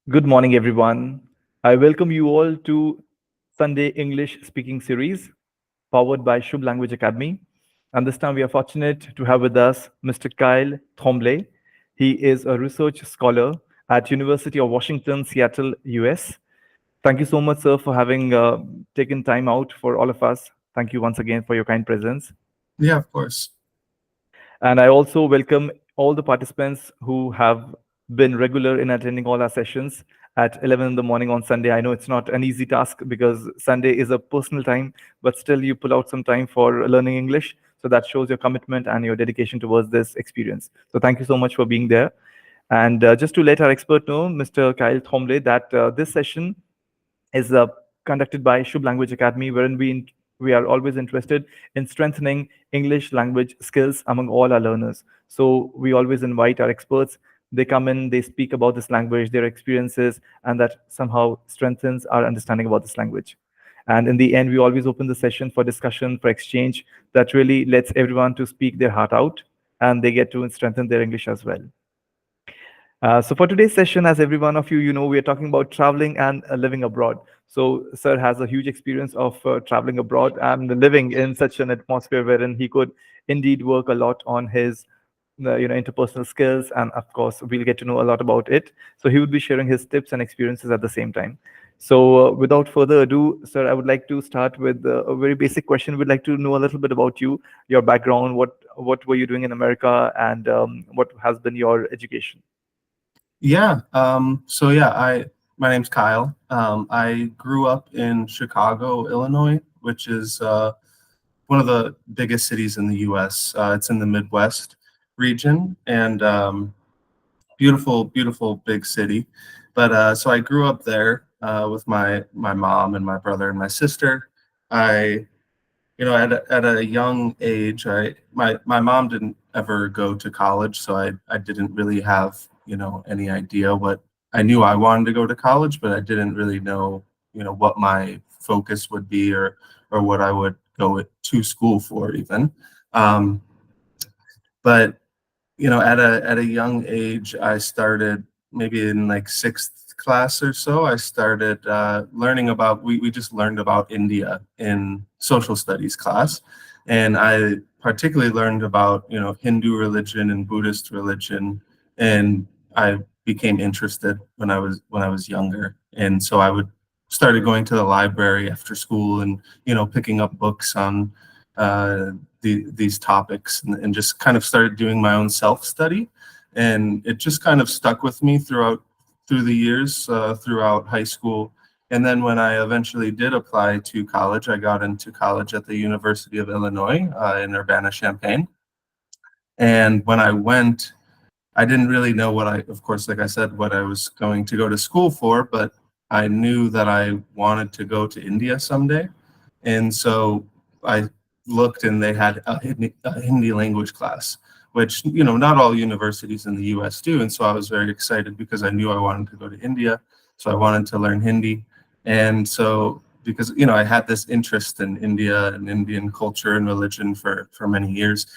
Good morning, everyone. I welcome you all to Sunday English Speaking Series, powered by Shubh Language Academy. And this time we are fortunate to have with us Mr. Kyle Thombley. He is a research scholar at University of Washington, Seattle, US. Thank you so much, sir, for having taken time out for all of us. Thank you once again for your kind presence. Yeah, of course. And I also welcome all the participants who have been regular in attending all our sessions at 11 in the morning on Sunday. I know it's not an easy task because Sunday is a personal time, but still you pull out some time for learning English. So that shows your commitment and your dedication towards this experience. So thank you so much for being there. And just to let our expert know, Mr. Kyle Thomley, that this session is conducted by Shubh Language Academy, wherein we are always interested in strengthening English language skills among all our learners. So we always invite our experts. They come in, they speak about this language, their experiences, and that somehow strengthens our understanding about this language. And in the end, we always open the session for discussion, for exchange, that really lets everyone to speak their heart out, and they get to strengthen their English as well. So for today's session, as every one of you, we are talking about traveling and living abroad. So sir has a huge experience of traveling abroad and living in such an atmosphere wherein he could indeed work a lot on his interpersonal skills, and of course we'll get to know a lot about it. So he would be sharing his tips and experiences at the same time. So without further ado, sir, I would like to start with a very basic question. We'd like to know a little bit about you, your background, what were you doing in America, and what has been your education. Yeah. I my name's Kyle. I grew up in Chicago, Illinois, which is one of the biggest cities in the U.S. It's in the Midwest region, and beautiful, beautiful big city. But so I grew up there with my mom and my brother and my sister. I at a young age, my mom didn't ever go to college, so I didn't really have any idea what I knew. I wanted to go to college, but I didn't really know what my focus would be, or what I would go to school for even. Um, but at a young age, I started maybe in like sixth class or so. I started learning about. We just learned about India in social studies class, and I particularly learned about Hindu religion and Buddhist religion, and I became interested when I was younger, and so I would started going to the library after school and picking up books on uh, these topics, and just kind of started doing my own self-study, and it just kind of stuck with me through the years, throughout high school. And then when I eventually did apply to college, I got into college at the University of Illinois in Urbana-Champaign. And when I went, I didn't really know of course, like I said, what I was going to go to school for, but I knew that I wanted to go to India someday. And so I looked, and they had a Hindi language class, which, not all universities in the US do. And so I was very excited because I knew I wanted to go to India. So I wanted to learn Hindi. And so, because, I had this interest in India and Indian culture and religion for many years.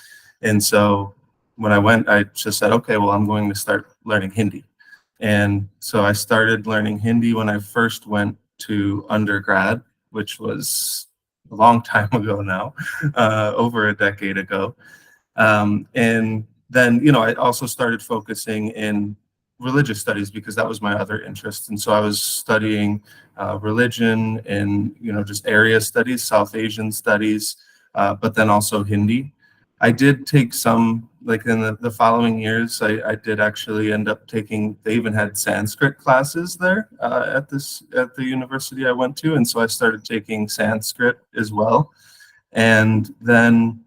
And so when I went, I just said, okay, well, I'm going to start learning Hindi. And so I started learning Hindi when I first went to undergrad, which was a long time ago now, over a decade ago. And then, I also started focusing in religious studies because that was my other interest. And so I was studying religion and, just area studies, South Asian studies, but then also Hindi. I did take some, like in the following years, I did actually end up taking, they even had Sanskrit classes there at the university I went to. And so I started taking Sanskrit as well. And then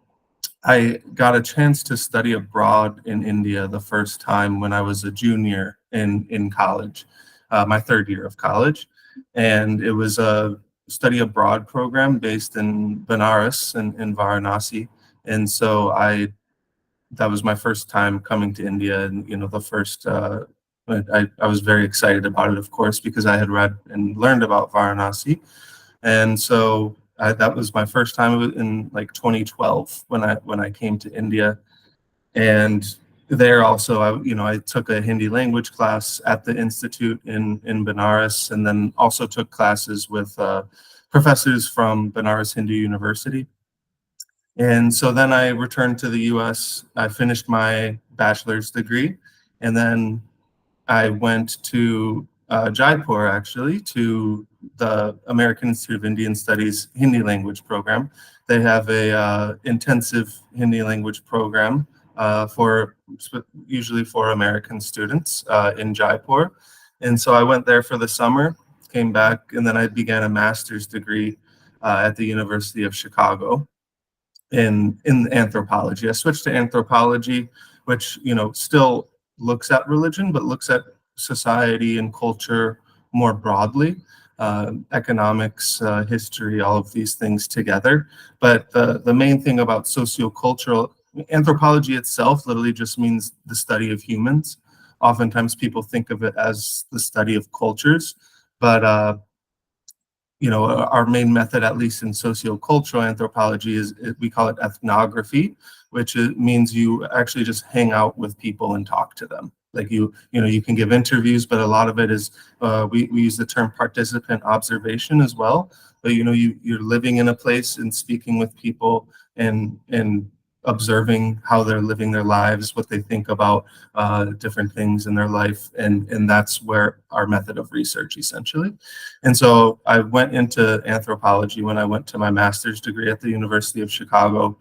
I got a chance to study abroad in India the first time when I was a junior in college, my third year of college. And it was a study abroad program based in Benares and in Varanasi. And so that was my first time coming to India, and the first I was very excited about it, of course, because I had read and learned about Varanasi. And so that was my first time in like 2012 when I came to India. And there also, I took a Hindi language class at the institute in Benares, and then also took classes with professors from Benares Hindu University. And so then I returned to the US. I finished my bachelor's degree, and then I went to Jaipur, actually, to the American Institute of Indian Studies Hindi language program. They have a intensive Hindi language program for usually for American students in Jaipur. And so I went there for the summer, came back, and then I began a master's degree at the University of Chicago in anthropology. I switched to anthropology, which still looks at religion, but looks at society and culture more broadly, economics, history, all of these things together. But the main thing about sociocultural anthropology itself literally just means the study of humans. Oftentimes people think of it as the study of cultures, but our main method, at least in sociocultural anthropology, is we call it ethnography, which means you actually just hang out with people and talk to them. Like you can give interviews, but a lot of it is we use the term participant observation as well. But you're living in a place and speaking with people and observing how they're living their lives, what they think about different things in their life, and that's where our method of research essentially. And so I went into anthropology when I went to my master's degree at the University of Chicago.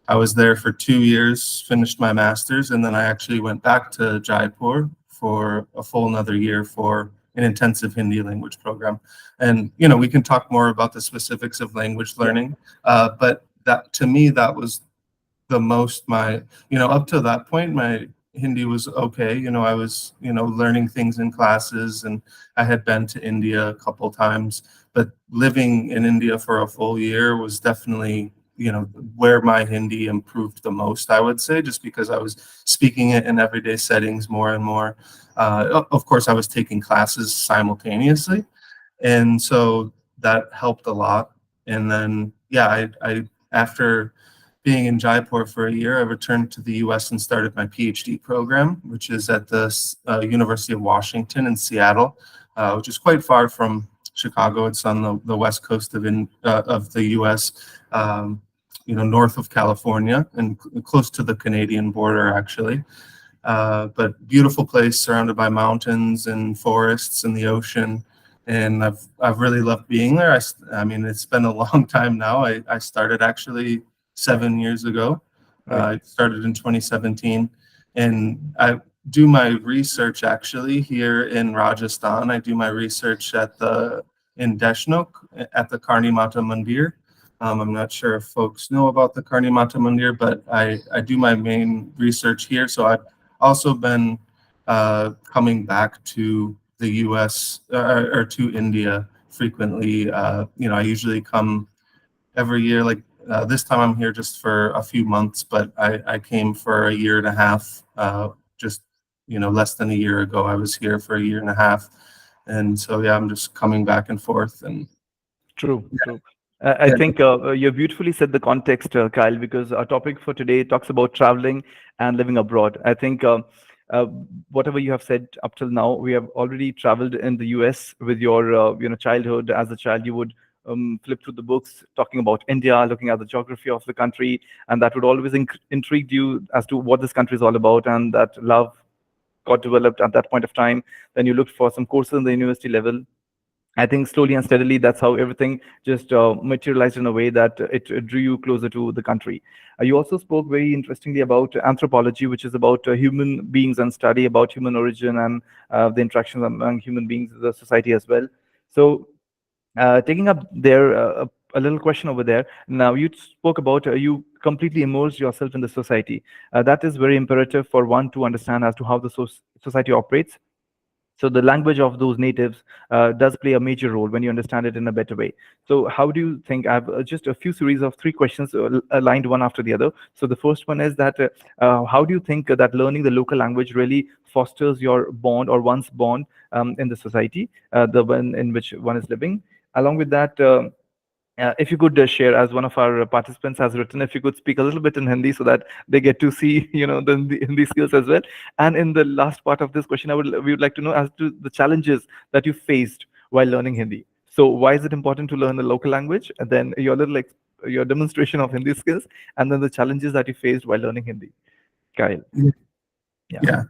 I was there for 2 years, finished my master's, and then I actually went back to Jaipur for a full another year for an intensive Hindi language program. And we can talk more about the specifics of language learning, but that to me that was the most up to that point, my Hindi was okay. I was, learning things in classes, and I had been to India a couple times, but living in India for a full year was definitely, where my Hindi improved the most, I would say, just because I was speaking it in everyday settings more and more. Of course, I was taking classes simultaneously, and so that helped a lot. And then, yeah, I after being in Jaipur for a year, I returned to the US and started my PhD program, which is at the University of Washington in Seattle, which is quite far from Chicago. It's on the west coast of the US, north of California and close to the Canadian border, actually. But beautiful place surrounded by mountains and forests and the ocean. And I've really loved being there. I mean, it's been a long time now. I started actually 7 years ago. Right. I started in 2017, and I do my research actually here in Rajasthan. I do my research in Deshnok at the Karni Mata Mandir. I'm not sure if folks know about the Karni Mata Mandir, but I do my main research here. So I've also been coming back to the US or to India frequently. I usually come every year. Like this time I'm here just for a few months, but I came for a year and a half. Just less than a year ago, I was here for a year and a half, and so yeah, I'm just coming back and forth. And True, true. I yeah, think you beautifully set the context, Kyle, because our topic for today talks about traveling and living abroad. I think uh, whatever you have said up till now, we have already traveled in the US with your childhood. As a child, you would flip through the books talking about India, looking at the geography of the country, and that would always intrigue you as to what this country is all about, and that love got developed at that point of time. Then you looked for some courses in the university level. I think slowly and steadily, that's how everything just materialized in a way that it drew you closer to the country. You also spoke very interestingly about anthropology, which is about human beings and study about human origin and the interactions among human beings, the society as well. So, taking up there a little question over there. Now, you spoke about you completely immerse yourself in the society. That is very imperative for one to understand as to how the society operates. So the language of those natives does play a major role when you understand it in a better way. So how do you think? I have just a few series of three questions aligned one after the other. So the first one is that how do you think that learning the local language really fosters your bond or one's bond in the society, the one in which one is living? Along with that. If you could share, as one of our participants has written, if you could speak a little bit in Hindi so that they get to see, the Hindi skills as well. And in the last part of this question, we would like to know as to the challenges that you faced while learning Hindi. So why is it important to learn the local language? And then your demonstration of Hindi skills, and then the challenges that you faced while learning Hindi. Kyle. Yeah. Yeah.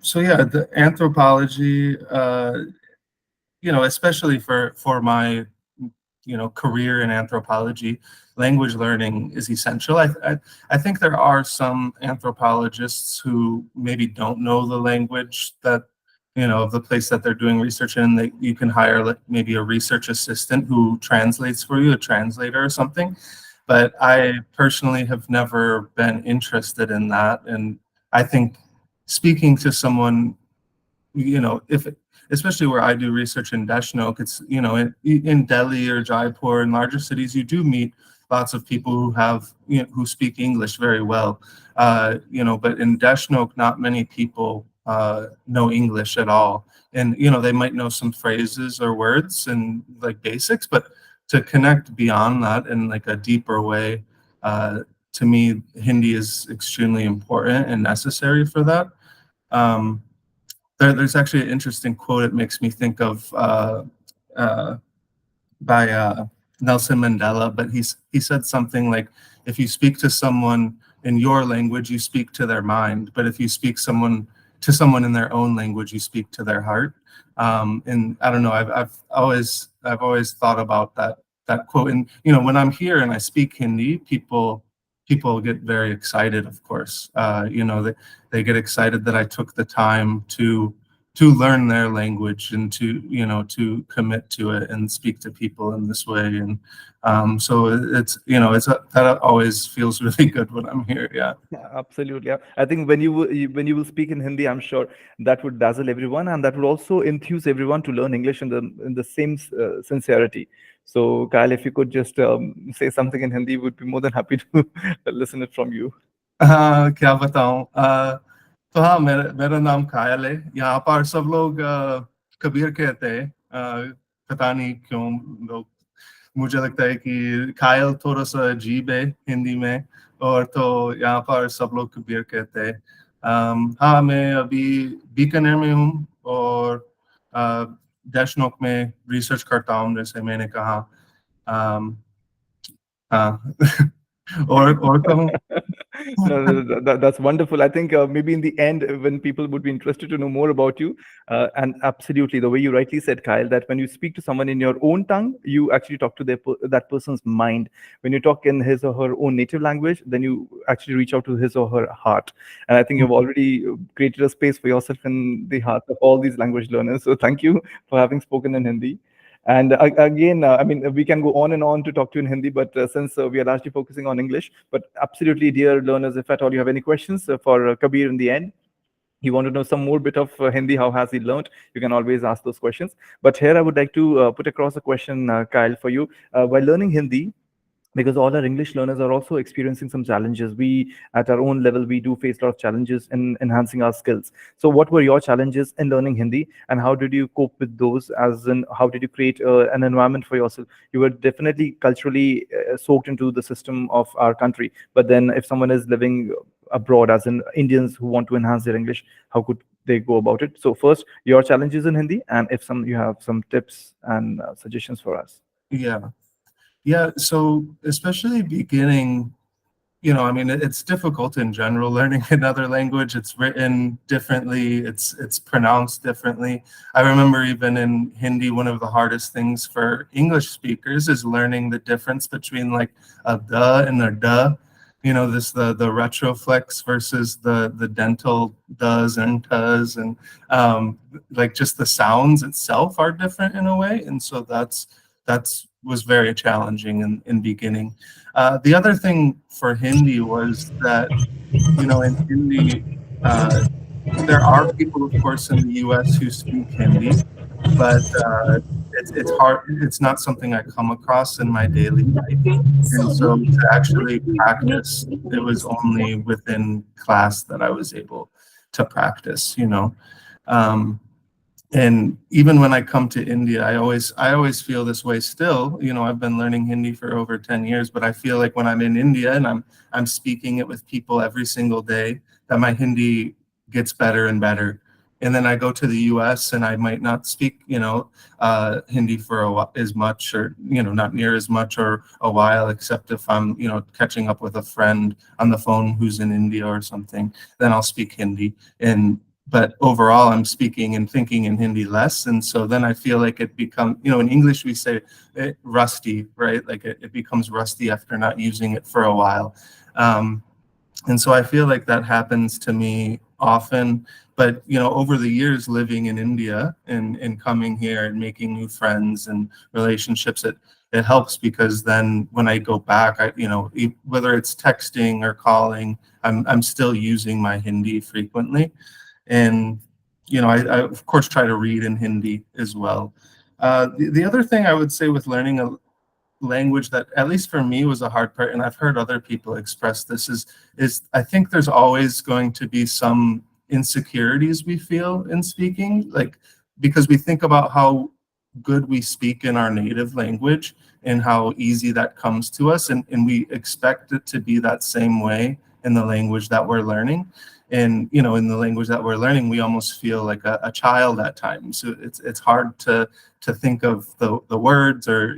So yeah, the anthropology, especially for my, career in anthropology, language learning is essential. I think there are some anthropologists who maybe don't know the language that, of the place that they're doing research in. You can hire like maybe a research assistant who translates for you, a translator or something. But I personally have never been interested in that. And I think speaking to someone, if especially where I do research in Dashnok, it's, in Delhi or Jaipur and larger cities, you do meet lots of people who have, who speak English very well. But in Dashnok, not many people know English at all. And, they might know some phrases or words and like basics, but to connect beyond that in like a deeper way, to me, Hindi is extremely important and necessary for that. There's actually an interesting quote. It makes me think of by Nelson Mandela, but he said something like, if you speak to someone in your language, you speak to their mind, but if you speak to someone in their own language, you speak to their heart. And I don't know, I've always thought about that quote. And when I'm here and I speak Hindi, people get very excited. Of course, they get excited that I took the time to learn their language and to commit to it and speak to people in this way. And so that always feels really good when I'm here. Yeah. Yeah, absolutely. Yeah. I think when you will speak in Hindi, I'm sure that would dazzle everyone, and that would also enthuse everyone to learn English in the same sincerity. So, Kyle, if you could just say something in Hindi, would be more than happy to listen it from you. क्या बताऊं, तो हाँ, मेरा नाम कायल है। यहाँ पर सब लोग कबीर कहते हैं। पता नहीं क्यों लोग, मुझे लगता है कि कायल थोड़ा सा अजीब है हिंदी में, और तो यहाँ पर सब लोग कबीर कहते हैं। हाँ, मैं अभी बीकानेर में हूँ और देशनोक में रिसर्च करता हूँ, जैसे मैंने कहा। हाँ। और कहूँ। No, that's wonderful. I think maybe in the end, when people would be interested to know more about you, and absolutely the way you rightly said, Kyle, that when you speak to someone in your own tongue, you actually talk to that person's mind. When you talk in his or her own native language, then you actually reach out to his or her heart. And I think you've already created a space for yourself in the heart of all these language learners. So thank you for having spoken in Hindi. And again, I mean, we can go on and on to talk to you in Hindi, but since we are largely focusing on English, but absolutely, dear learners, if at all you have any questions for Kabir in the end, you want to know some more bit of Hindi, how has he learned, you can always ask those questions. But here I would like to put across a question, Kyle, for you. While learning Hindi, because all our English learners are also experiencing some challenges. We, at our own level, we do face a lot of challenges in enhancing our skills. So, what were your challenges in learning Hindi, and how did you cope with those? As in, how did you create an environment for yourself? You were definitely culturally soaked into the system of our country, but then if someone is living abroad, as in Indians who want to enhance their English, how could they go about it? So, first, your challenges in Hindi, and if you have some tips and suggestions for us. Yeah. Yeah, so especially beginning, I mean, it's difficult in general learning another language. It's written differently, it's pronounced differently. I remember even in Hindi, one of the hardest things for English speakers is learning the difference between like a the and a duh. The retroflex versus the dental does and does, and like just the sounds itself are different in a way. And so that's was very challenging in beginning. The other thing for Hindi was that, in Hindi, there are people, of course, in the US who speak Hindi, but it's hard. It's not something I come across in my daily life. And so to actually practice, it was only within class that I was able to practice, Um, And even when I come to India, I always feel this way still. I've been learning Hindi for over 10 years, but I feel like when I'm in India and I'm speaking it with people every single day, that my Hindi gets better and better. And then I go to the US and I might not speak, Hindi for as much, or, not near as much, or a while, except if I'm, catching up with a friend on the phone who's in India or something, then I'll speak Hindi. But overall I'm speaking and thinking in Hindi less, and so then I feel like it becomes, in English we say rusty, right? Like it becomes rusty after not using it for a while. And so I feel like that happens to me often. But over the years living in India and coming here and making new friends and relationships, it helps, because then when I go back, whether it's texting or calling, I'm still using my Hindi frequently. And I of course try to read in Hindi as well. The other thing I would say with learning a language that, at least for me, was a hard part, and I've heard other people express this, is I think there's always going to be some insecurities we feel in speaking, like, because we think about how good we speak in our native language and how easy that comes to us, and we expect it to be that same way in the language that we're learning. And in the language that we're learning, we almost feel like a child at times. So it's hard to think of the words, or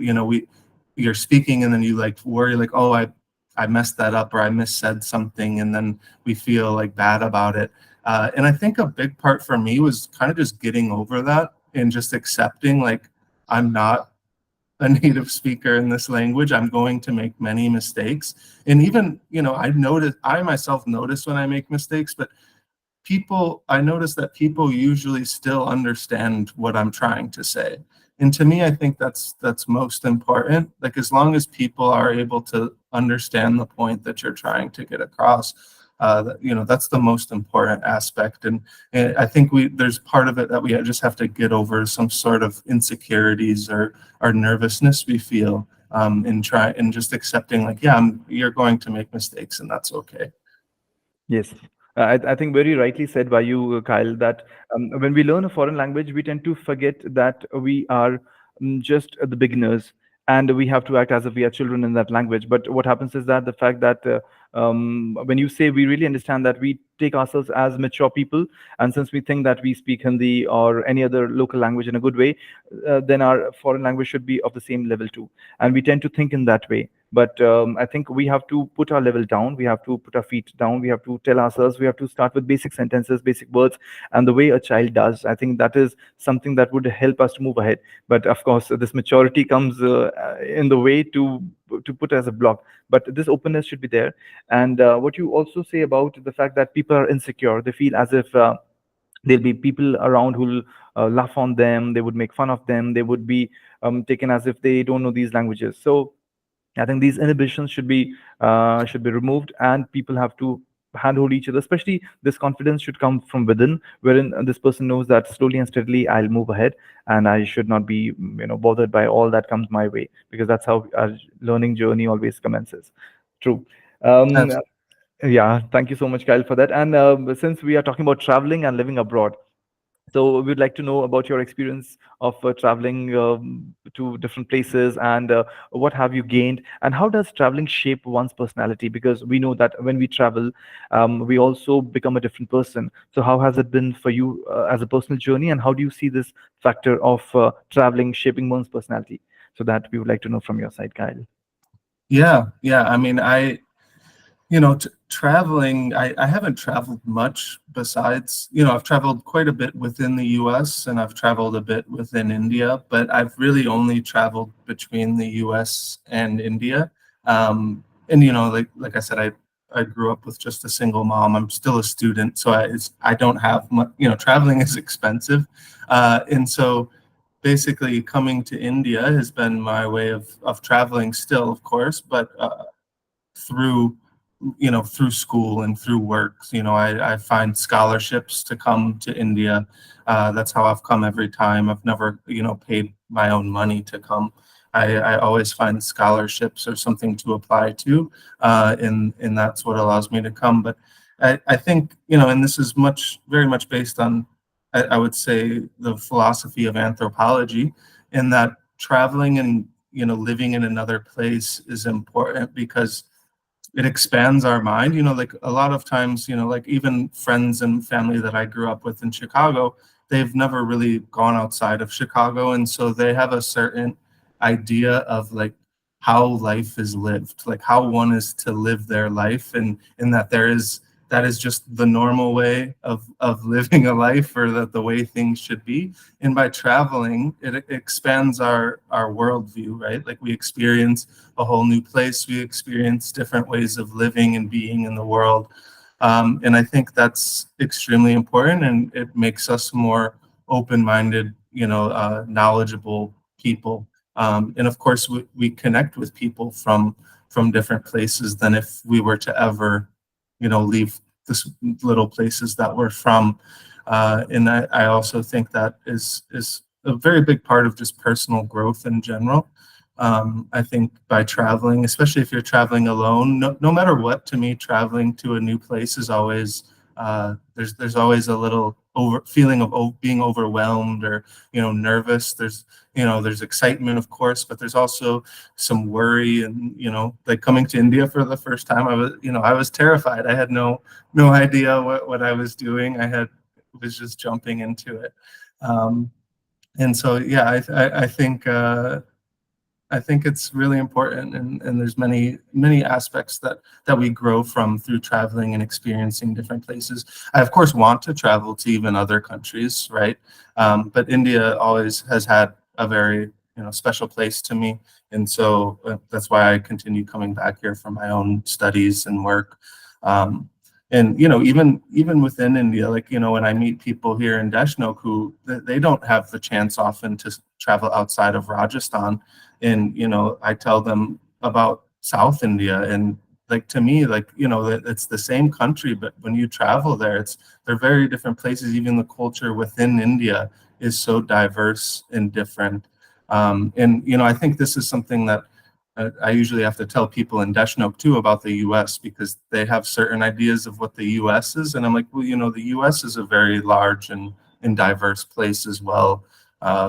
you're speaking and then you like worry, like, oh, I messed that up, or I missaid something, and then we feel like bad about it. And I think a big part for me was kind of just getting over that and just accepting, like, I'm not a native speaker in this language. I'm going to make many mistakes. And even, I myself notice when I make mistakes, but I notice that people usually still understand what I'm trying to say. And to me, I think that's most important. Like, as long as people are able to understand the point that you're trying to get across, that's the most important aspect. And I think there's part of it that we just have to get over, some sort of insecurities or nervousness we feel, and just accepting, like, yeah, you're going to make mistakes, and that's okay. Yes. I think very rightly said by you, Kyle, that when we learn a foreign language, we tend to forget that we are just the beginners, and we have to act as if we are children in that language. But what happens is that the fact that when you say we really understand that, we take ourselves as mature people, and since we think that we speak Hindi or any other local language in a good way, then our foreign language should be of the same level too. And we tend to think in that way. But I think we have to put our level down. We have to put our feet down. We have to tell ourselves, we have to start with basic sentences, basic words, and the way a child does. I think that is something that would help us to move ahead. But of course, this maturity comes in the way to put as a block. But this openness should be there. And what you also say about the fact that people are insecure, they feel as if there'll be people around who'll laugh on them, they would make fun of them, they would be taken as if they don't know these languages. So I think these inhibitions should be removed, and people have to handhold each other. Especially, this confidence should come from within, wherein this person knows that slowly and steadily I'll move ahead, and I should not be bothered by all that comes my way, because that's how our learning journey always commences. True. Um, That's, yeah, thank you so much, Kyle, for that. And since we are talking about traveling and living abroad, so we'd like to know about your experience of traveling to different places, and what have you gained, and how does traveling shape one's personality? Because we know that when we travel, we also become a different person. So how has it been for you as a personal journey, and how do you see this factor of traveling shaping one's personality? So that we would like to know from your side, Kyle. yeah. I mean, traveling, I haven't traveled much besides, I've traveled quite a bit within the US and I've traveled a bit within India, but I've really only traveled between the US and India. And, like I said, I grew up with just a single mom. I'm still a student, so I don't have much, traveling is expensive. And so basically coming to India has been my way of traveling still, of course, but through through school and through work. I find scholarships to come to India. That's how I've come every time. I've never paid my own money to come. I always find scholarships or something to apply to, and that's what allows me to come. But I think and this is very much based on I would say the philosophy of anthropology, in that traveling and living in another place is important because it expands our mind. Like a lot of times, like even friends and family that I grew up with in Chicago, they've never really gone outside of Chicago, and so they have a certain idea of like how life is lived, like how one is to live their life, and in that that is just the normal way of living a life, or that the way things should be. And by traveling, it expands our worldview, right? Like we experience a whole new place, we experience different ways of living and being in the world. And I think that's extremely important, and it makes us more open-minded, knowledgeable people. And of course, we connect with people from different places than if we were to ever, leave this little places that we're from. And I also think that is a very big part of just personal growth in general. I think by traveling, especially if you're traveling alone, no matter what, to me, traveling to a new place is always there's always a little feeling of being overwhelmed, or nervous. There's excitement, of course, but there's also some worry. And like coming to India for the first time, I was terrified. I had no idea what I was doing. Was just jumping into it. And so yeah, I think it's really important, and there's many aspects that we grow from through traveling and experiencing different places. I of course want to travel to even other countries, right? But India always has had a very special place to me, and so that's why I continue coming back here for my own studies and work. Um, and even within India, like when I meet people here in Deshnok who they don't have the chance often to travel outside of Rajasthan, and I tell them about South India, and like to me, like it's the same country, but when you travel there, they're very different places. Even the culture within India is so diverse and different. And I think this is something that I usually have to tell people in Deshnok too about the US, because they have certain ideas of what the US is. And I'm like, well, the US is a very large and diverse place as well,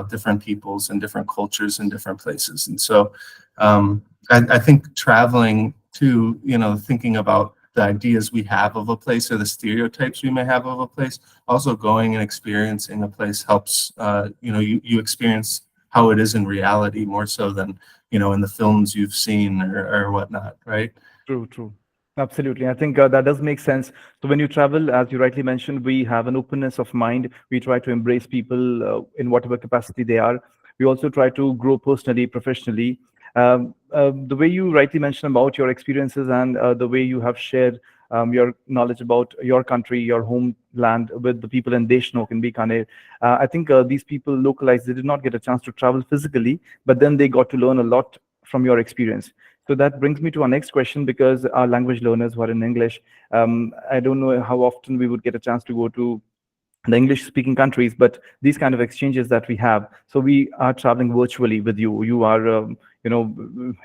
different peoples and different cultures in different places. And so I think traveling to, thinking about the ideas we have of a place or the stereotypes we may have of a place, also going and experiencing a place helps, you experience how it is in reality more so than in the films you've seen or whatnot, right? True, true. Absolutely. I think that does make sense. So when you travel, as you rightly mentioned, we have an openness of mind. We try to embrace people in whatever capacity they are. We also try to grow personally, professionally. The way you rightly mentioned about your experiences, and the way you have shared your knowledge about your country, your homeland with the people in Deshnok and Bikaner, I think these people localized, they did not get a chance to travel physically, but then they got to learn a lot from your experience. So that brings me to our next question, because our language learners who are in English, I don't know how often we would get a chance to go to the English speaking countries, but these kind of exchanges that we have. So we are traveling virtually with you. You are,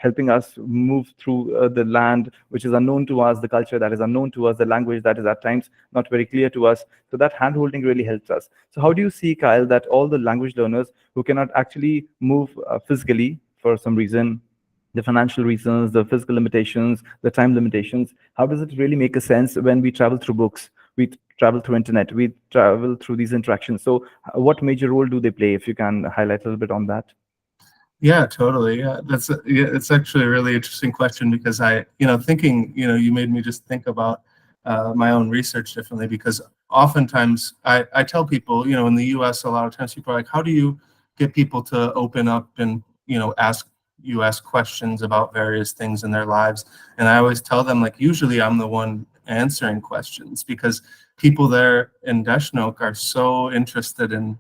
helping us move through the land, which is unknown to us, the culture that is unknown to us, the language that is at times not very clear to us. So that hand holding really helps us. So how do you see, Kyle, that all the language learners who cannot actually move physically for some reason, the financial reasons, the physical limitations, the time limitations, how does it really make a sense when we travel through books, we travel through internet, we travel through these interactions? So what major role do they play, if you can highlight a little bit on that? Yeah, totally. Yeah, it's actually a really interesting question, because thinking, you made me just think about my own research differently, because oftentimes I tell people, in the US, a lot of times people are like, how do you get people to open up and, ask questions about various things in their lives? And I always tell them, like, usually I'm the one answering questions, because people there in Deshnok are so interested in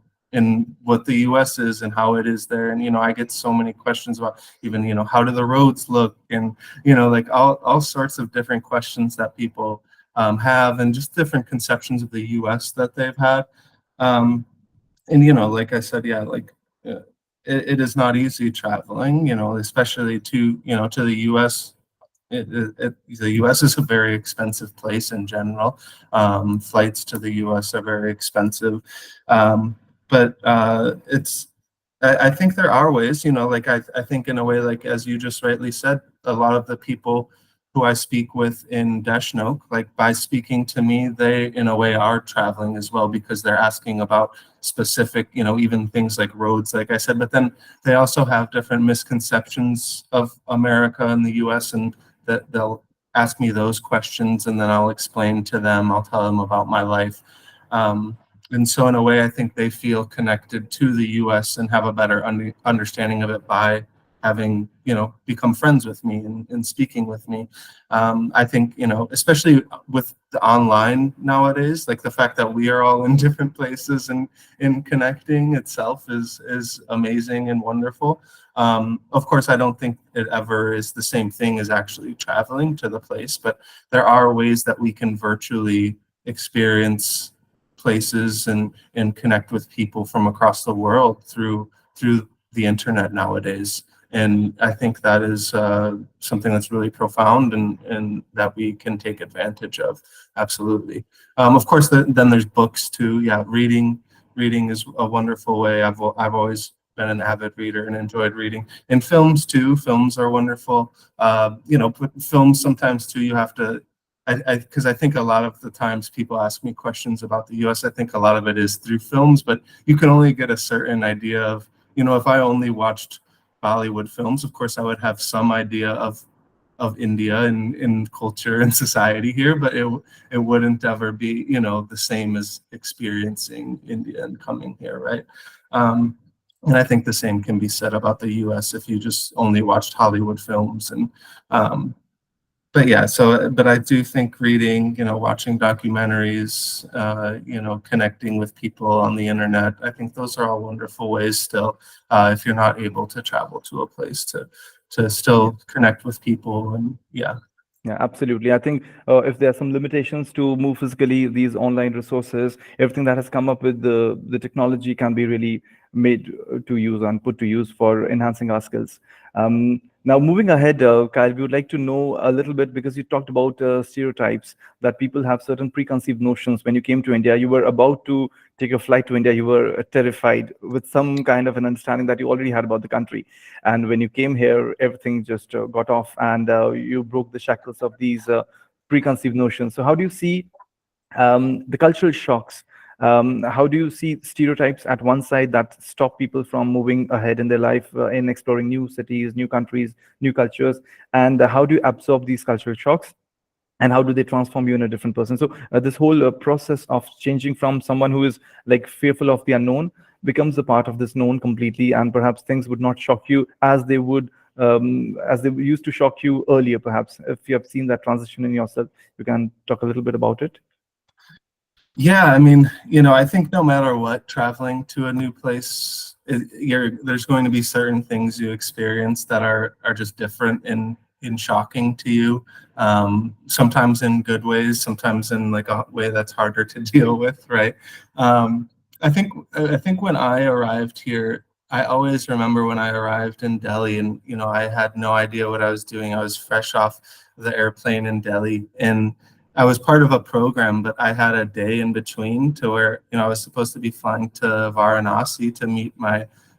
what the US is and how it is there. And, I get so many questions about even, how do the roads look? And, like all sorts of different questions that people have, and just different conceptions of the US that they've had. And, like I said, yeah, like it is not easy traveling, especially to the US The U.S. is a very expensive place in general. Flights to the U.S. are very expensive, but I think there are ways, like I think in a way, like as you just rightly said, a lot of the people who I speak with in Deshnok, like by speaking to me, they in a way are traveling as well because they're asking about specific, even things like roads, like I said, but then they also have different misconceptions of America and the US, and that they'll ask me those questions and then I'll explain to them, I'll tell them about my life. And so in a way, I think they feel connected to the US and have a better understanding of it by having, become friends with me and speaking with me. I think, especially with the online nowadays, like the fact that we are all in different places and in connecting itself is amazing and wonderful. Of course, I don't think it ever is the same thing as actually traveling to the place, but there are ways that we can virtually experience places and connect with people from across the world through the internet nowadays. And I think that is something that's really profound and that we can take advantage of. Absolutely. Of course, then there's books too. Yeah, reading is a wonderful way. I've always been an avid reader and enjoyed reading. And films too. Films are wonderful. But films sometimes too, you have to. Because I think a lot of the times people ask me questions about the U.S., I think a lot of it is through films, but you can only get a certain idea of, if I only watched Bollywood films, of course I would have some idea of India and in culture and society here, but it wouldn't ever be, the same as experiencing India and coming here, right? And I think the same can be said about the U.S. if you just only watched Hollywood films. And but yeah, but I do think reading, watching documentaries, connecting with people on the internet, I think those are all wonderful ways still, if you're not able to travel to a place to still connect with people. And yeah. Yeah, absolutely. I think if there are some limitations to move physically, these online resources, everything that has come up with the technology can be really made to use and put to use for enhancing our skills. Now, moving ahead, Kyle, we would like to know a little bit because you talked about stereotypes that people have certain preconceived notions. When you came to India, you were about to take a flight to India, you were terrified with some kind of an understanding that you already had about the country. And when you came here, everything just got off and you broke the shackles of these preconceived notions. So how do you see the cultural shocks? How do you see stereotypes at one side that stop people from moving ahead in their life, in exploring new cities, new countries, new cultures? And how do you absorb these cultural shocks? And how do they transform you in a different person? So this whole process of changing from someone who is like fearful of the unknown becomes a part of this known completely, and perhaps things would not shock you as they used to shock you earlier. Perhaps if you have seen that transition in yourself, you can talk a little bit about it. Yeah, I mean, I think no matter what, traveling to a new place, there's going to be certain things you experience that are just different and shocking to you. Sometimes in good ways, sometimes in like a way that's harder to deal with, right? I think when I arrived here, I always remember when I arrived in Delhi, and I had no idea what I was doing. I was fresh off the airplane in Delhi, and I was part of a program, but I had a day in between to where, I was supposed to be flying to Varanasi to meet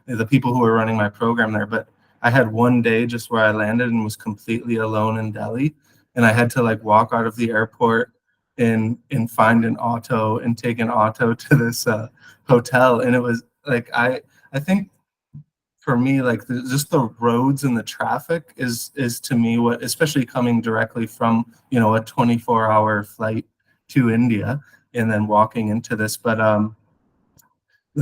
the people who were running my program there. But I had one day just where I landed and was completely alone in Delhi. And I had to like walk out of the airport and find an auto and take an auto to this hotel. And it was like, I think for me, like just the roads and the traffic is to me what, especially coming directly from a 24-hour flight to India and then walking into this, but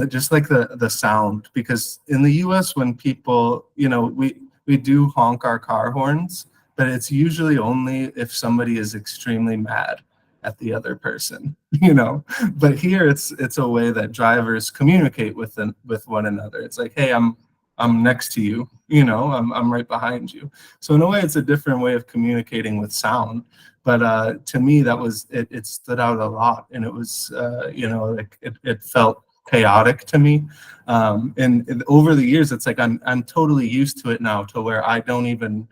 just like the sound, because in the US when people we do honk our car horns, but it's usually only if somebody is extremely mad at the other person, but here it's a way that drivers communicate with one another. It's like, hey, I'm next to you, I'm right behind you. So in a way, it's a different way of communicating with sound. But to me, that was it stood out a lot, and it was like it felt chaotic to me. And over the years, it's like I'm totally used to it now, to where I don't even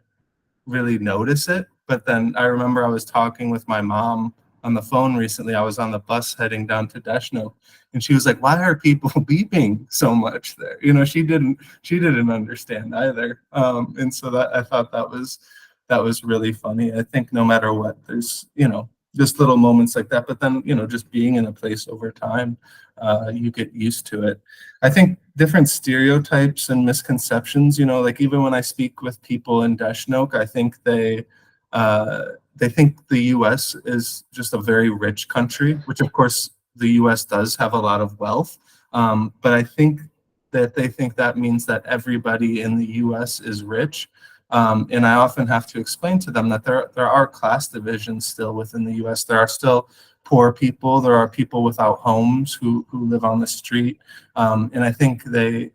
really notice it. But then I remember I was talking with my mom on the phone recently. I was on the bus heading down to Deshno, and she was like, "Why are people beeping so much there?" She didn't understand either. And so that I thought that was really funny. I think no matter what, there's just little moments like that. But then just being in a place over time, you get used to it. I think different stereotypes and misconceptions. Like even when I speak with people in Deshnok, I think they think the U.S. is just a very rich country, which of course the U.S. does have a lot of wealth. But I think that they think that means that everybody in the U.S. is rich. And I often have to explain to them that there are class divisions still within the U.S. There are still poor people. There are people without homes who live on the street. And I think a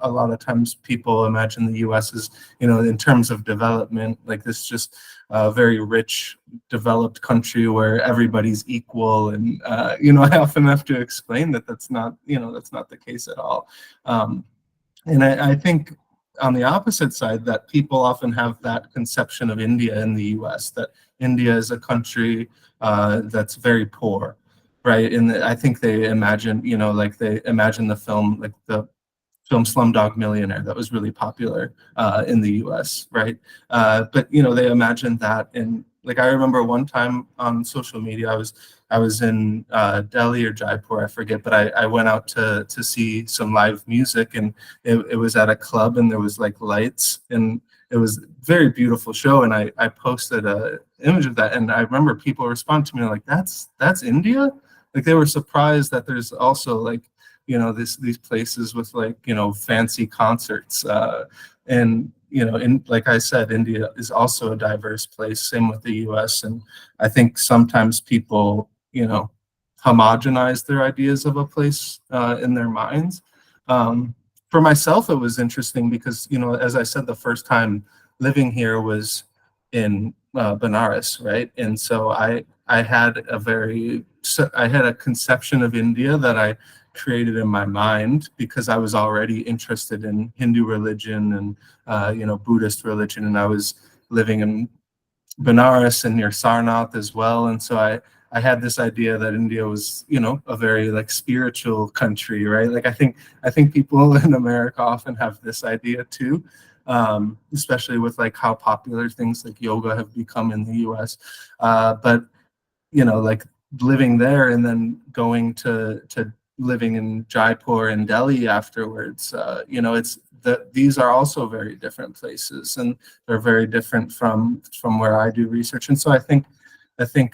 lot of times people imagine the U.S. as, in terms of development, like this just very rich, developed country where everybody's equal. And, I often have to explain that that's not the case at all. And I think on the opposite side, that people often have that conception of India in the U.S., that India is a country that's very poor, right? And I think they imagine, like they imagine the film, like the film Slumdog Millionaire that was really popular in the U.S., right? But they imagined that, and like I remember one time on social media, I was in Delhi or Jaipur, I forget, but I went out to see some live music, and it was at a club, and there was like lights, and it was a very beautiful show, and I posted a image of that, and I remember people respond to me like, that's India? Like they were surprised that there's also like these places with like fancy concerts, and in, like I said, India is also a diverse place, same with the US. And I think sometimes people homogenize their ideas of a place in their minds. For myself, it was interesting because as I said, the first time living here was in Benares, right? And so I had a conception of India that I created in my mind because I was already interested in Hindu religion and Buddhist religion, and I was living in Benares and near Sarnath as well. And so I had this idea that India was a very like spiritual country, right? Like I think people in America often have this idea too, especially with like how popular things like yoga have become in the US. But like living there and then going to living in Jaipur and Delhi afterwards, it's that these are also very different places, and they're very different from where I do research. And so I think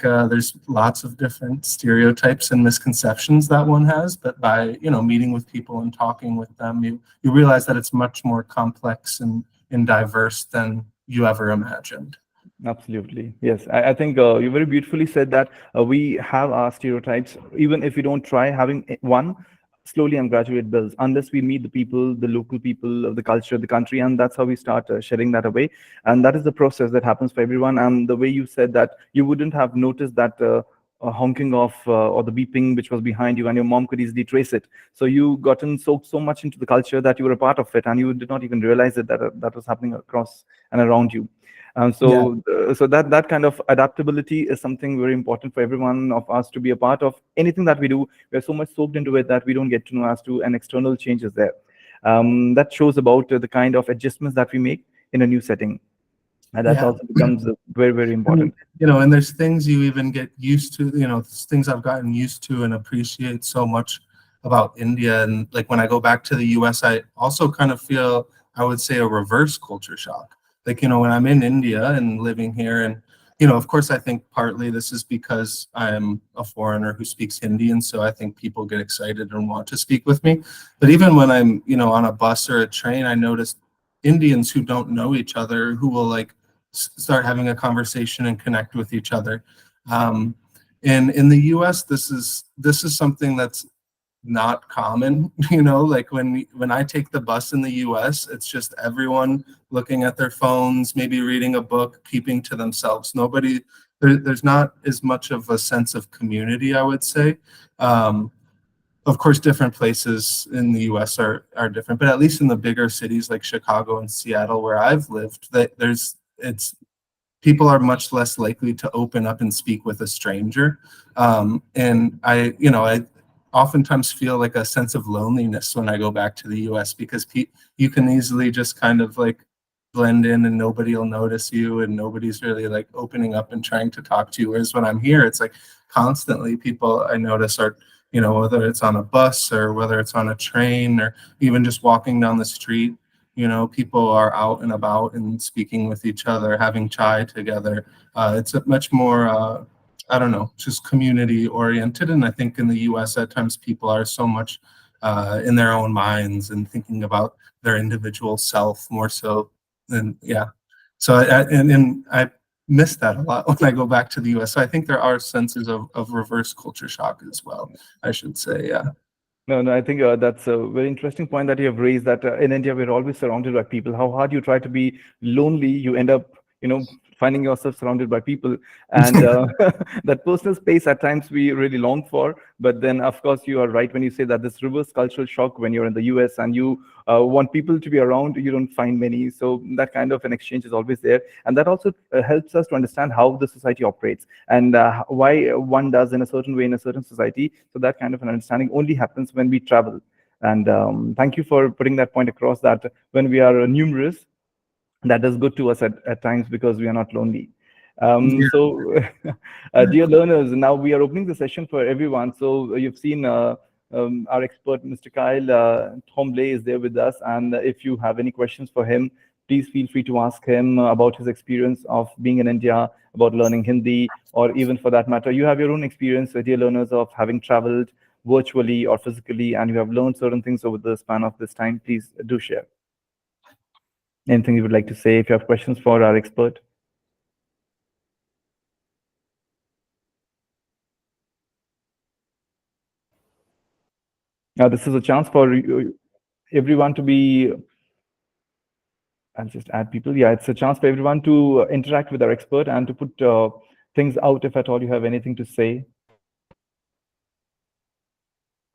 there's lots of different stereotypes and misconceptions that one has, but by meeting with people and talking with them, you realize that it's much more complex and diverse than you ever imagined. Absolutely. Yes. I think you very beautifully said that we have our stereotypes, even if we don't try having one, slowly and gradually it builds, unless we meet the people, the local people of the culture, the country, and that's how we start shedding that away. And that is the process that happens for everyone. And the way you said that you wouldn't have noticed that honking off or the beeping which was behind you, and your mom could easily trace it. So you gotten soaked so much into the culture that you were a part of it, and you did not even realize it that that was happening across and around you. Yeah. So that kind of adaptability is something very important for everyone of us to be a part of. Anything that we do, we're so much soaked into it that we don't get to know as to an external change is there. That shows about the kind of adjustments that we make in a new setting, and that Yeah. also becomes very, very important. And there's things you even get used to, things I've gotten used to and appreciate so much about India. And like when I go back to the US, I also kind of feel, I would say, a reverse culture shock. Like, when I'm in India and living here, and, of course, I think partly this is because I'm a foreigner who speaks Hindi. And so I think people get excited and want to speak with me. But even when I'm, on a bus or a train, I notice Indians who don't know each other who will like start having a conversation and connect with each other. And in the US, this is something that's not common. Like when I take the bus in the US, it's just everyone looking at their phones, maybe reading a book, keeping to themselves. There's not as much of a sense of community, I would say. Of course, different places in the US are different, but at least in the bigger cities like Chicago and Seattle, where I've lived, that it's people are much less likely to open up and speak with a stranger. And I oftentimes feel like a sense of loneliness when I go back to the US, because you can easily just kind of like blend in and nobody will notice you, and nobody's really like opening up and trying to talk to you. Whereas when I'm here, it's like constantly people I notice are, whether it's on a bus or whether it's on a train or even just walking down the street, people are out and about and speaking with each other, having chai together. It's a much more, I don't know, just community oriented. And I think in the US at times people are so much in their own minds and thinking about their individual self more so than, yeah. So and I miss that a lot when I go back to the US. So I think there are senses of reverse culture shock as well, I should say, yeah. No, no, I think that's a very interesting point that you have raised, that in India, we're always surrounded by people. How hard you try to be lonely, you end up, finding yourself surrounded by people. And that personal space at times we really long for. But then, of course, you are right when you say that this reverse cultural shock when you're in the US and you want people to be around, you don't find many. So that kind of an exchange is always there. And that also helps us to understand how the society operates and why one does in a certain way in a certain society. So that kind of an understanding only happens when we travel. And thank you for putting that point across, that when we are numerous, that is good to us at times because we are not lonely. So, dear learners, now we are opening the session for everyone. So you've seen our expert, Mr. Kyle Tremblay, is there with us. And if you have any questions for him, please feel free to ask him about his experience of being in India, about learning Hindi, or even for that matter, you have your own experience, dear learners, of having traveled virtually or physically, and you have learned certain things over the span of this time. Please do share. Anything you would like to say if you have questions for our expert? Now, this is a chance for everyone to be, I'll just add people. Yeah, it's a chance for everyone to interact with our expert and to put things out if at all you have anything to say.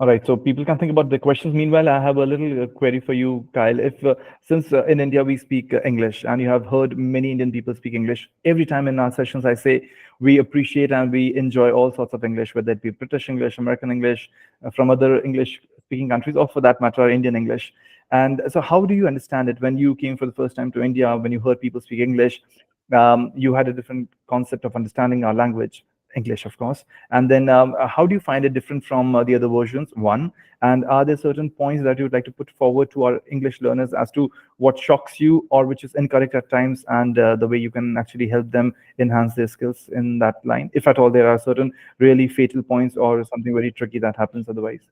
All right, so people can think about the questions. Meanwhile, I have a little query for you, Kyle. If since in India we speak English, and you have heard many Indian people speak English, every time in our sessions I say we appreciate and we enjoy all sorts of English, whether it be British English, American English, from other English-speaking countries, or for that matter, Indian English. And so, how do you understand it when you came for the first time to India? When you heard people speak English, you had a different concept of understanding our language. English, of course. And then how do you find it different from the other versions? One, and are there certain points that you would like to put forward to our English learners as to what shocks you or which is incorrect at times, and the way you can actually help them enhance their skills in that line, if at all there are certain really fatal points or something very tricky that happens otherwise?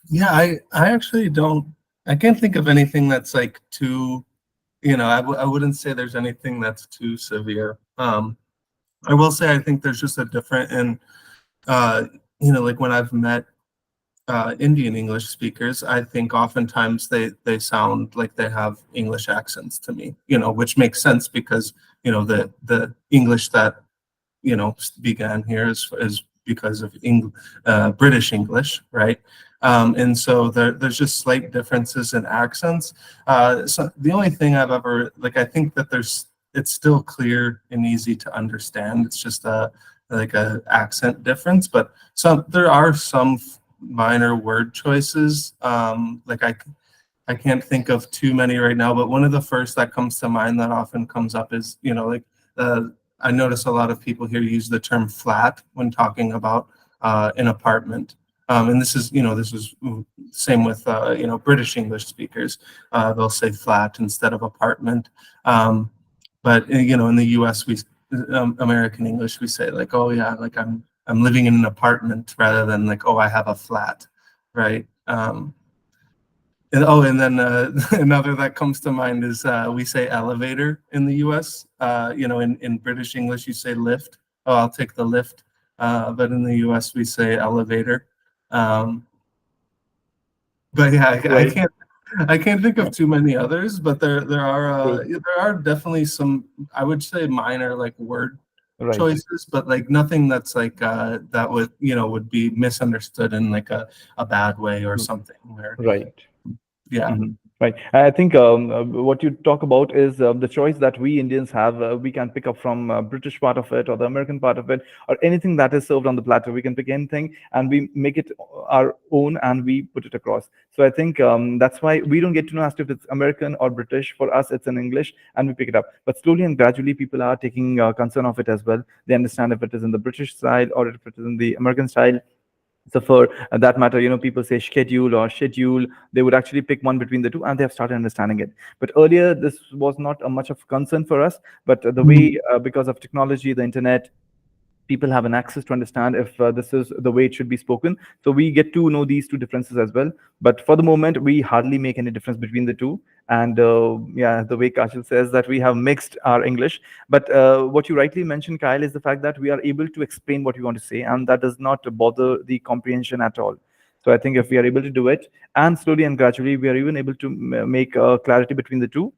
Yeah, I actually I can't think of anything that's like too, I wouldn't say there's anything that's too severe. I will say I think there's just a different, and like when I've met Indian English speakers, I think oftentimes they sound like they have English accents to me, which makes sense because the English that began here is because of British English, right? And so there's just slight differences in accents. So the only thing I've ever I think that it's still clear and easy to understand. It's just a accent difference, but there are some minor word choices. I can't think of too many right now, but one of the first that comes to mind that often comes up is I notice a lot of people here use the term flat when talking about an apartment. And this is same with British English speakers. They'll say flat instead of apartment. But in the U.S., American English, we say like, oh yeah, like I'm living in an apartment rather than like, oh, I have a flat, right? And then another that comes to mind is we say elevator in the U.S. In British English, you say lift. Oh, I'll take the lift. But in the U.S., we say elevator. But yeah, Right. I can't think of too many others, but there are definitely some, I would say, minor like word Right. choices, but like nothing that's like that would be misunderstood in like a bad way or something. Right. Yeah. Mm-hmm. Right. I think what you talk about is the choice that we Indians have. We can pick up from British part of it or the American part of it or anything that is served on the platter. We can pick anything and we make it our own and we put it across. So I think that's why we don't get to know as if it's American or British. For us, it's in English and we pick it up. But slowly and gradually, people are taking concern of it as well. They understand if it is in the British style or if it is in the American style. So for that matter, people say schedule or schedule, they would actually pick one between the two and they have started understanding it. But earlier, this was not a much of concern for us. But the way, because of technology, the internet, people have an access to understand if this is the way it should be spoken. So we get to know these two differences as well. But for the moment, we hardly make any difference between the two. And yeah, the way Kajal says that we have mixed our English. But what you rightly mentioned, Kyle, is the fact that we are able to explain what we want to say, and that does not bother the comprehension at all. So I think if we are able to do it, and slowly and gradually, we are even able to make clarity between the two,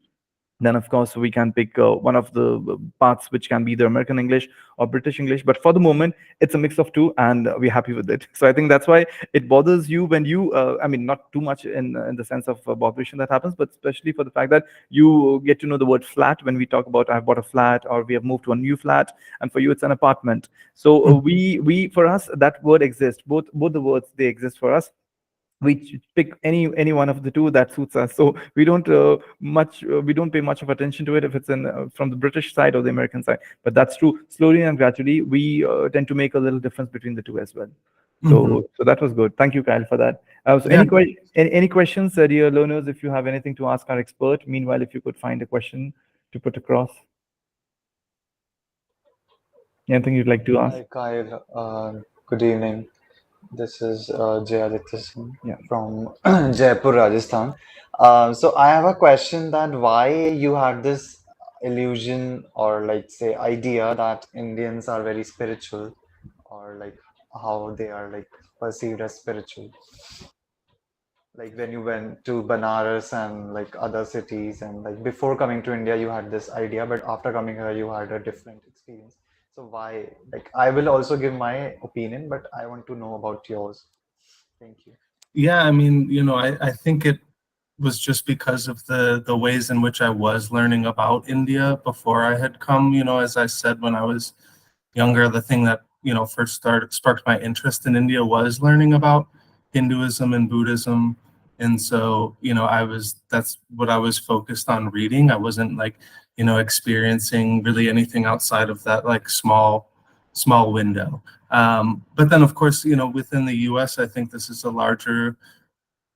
then of course we can pick one of the parts which can be either American English or British English. But for the moment, it's a mix of two, and we're happy with it. So I think that's why it bothers you when you, I mean, not too much in the sense of botheration that happens, but especially for the fact that you get to know the word flat when we talk about I've bought a flat or we have moved to a new flat, and for you it's an apartment. So we for us that word exists. Both the words, they exist for us. We pick any one of the two that suits us. So we don't pay much of attention to it if it's in from the British side or the American side. But that's true. Slowly and gradually, we tend to make a little difference between the two as well. So that was good. Thank you, Kyle, for that. So Yeah. any questions, dear learners? If you have anything to ask our expert, meanwhile, if you could find a question to put across, anything you'd like to ask? Hi, Kyle. Good evening. This is Jaivardhan Singh Yeah. from Jaipur, Rajasthan. So I have a question that why you had this illusion or like say idea that Indians are very spiritual or like how they are like perceived as spiritual. Like when you went to Banaras and like other cities and like before coming to India, you had this idea, but after coming here, you had a different experience. So why? Like I will also give my opinion, but I want to know about yours. Thank you. Yeah, I mean, I think it was just because of the ways in which I was learning about India before I had come. As I said, when I was younger, the thing that first started sparked my interest in India was learning about Hinduism and Buddhism. And so that's what I was focused on reading. I wasn't like experiencing really anything outside of that like small window. But then of course within the US, I think this is a larger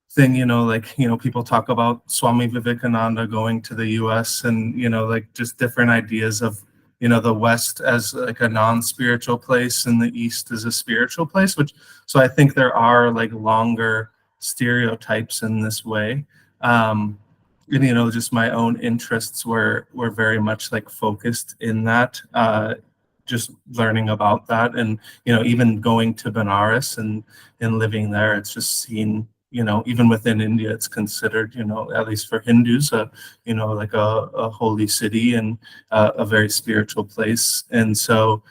thing. Like people talk about Swami Vivekananda going to the US, and like just different ideas of the West as like a non-spiritual place and the East as a spiritual place, which so I think there are like longer stereotypes in this way. And just my own interests were very much like focused in that, just learning about that. And even going to Benares and living there, it's just seen, even within India, it's considered, at least for Hindus, like a holy city and a very spiritual place. And so,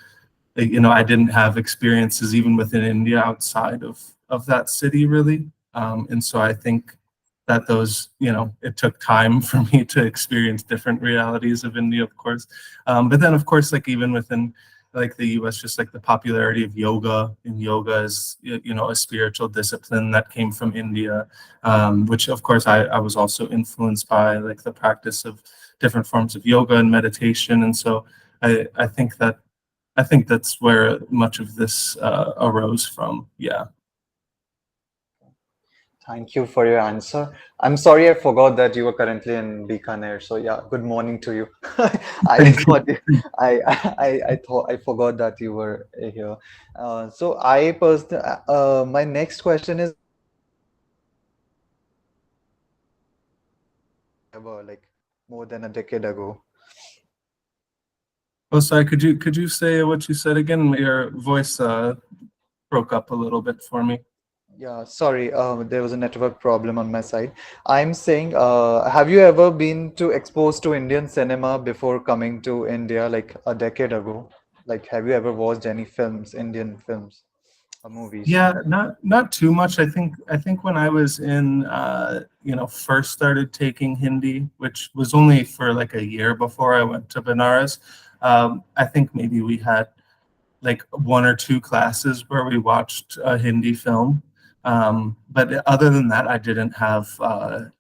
I didn't have experiences even within India outside of that city really. And so I think that those, it took time for me to experience different realities of India, of course. But then, of course, like even within like the US, just like the popularity of yoga, and yoga is, a spiritual discipline that came from India, which of course I was also influenced by like the practice of different forms of yoga and meditation. And so I think that's where much of this arose from. Yeah. Thank you for your answer. I'm sorry I forgot that you were currently in Bikaner. So yeah, good morning to you. I Thank thought I thought I forgot that you were here. So I personally, my next question is ever like more than a decade ago. Oh, sorry. Could you say what you said again? Your voice broke up a little bit for me. Yeah, sorry, there was a network problem on my side. I'm saying, have you ever been to exposed to Indian cinema before coming to India, like a decade ago? Like, have you ever watched any films, Indian films? movies? Yeah, not too much. I think when I was in first started taking Hindi, which was only for like a year before I went to Benares. I think maybe we had like one or two classes where we watched a Hindi film. But other than that, I didn't have an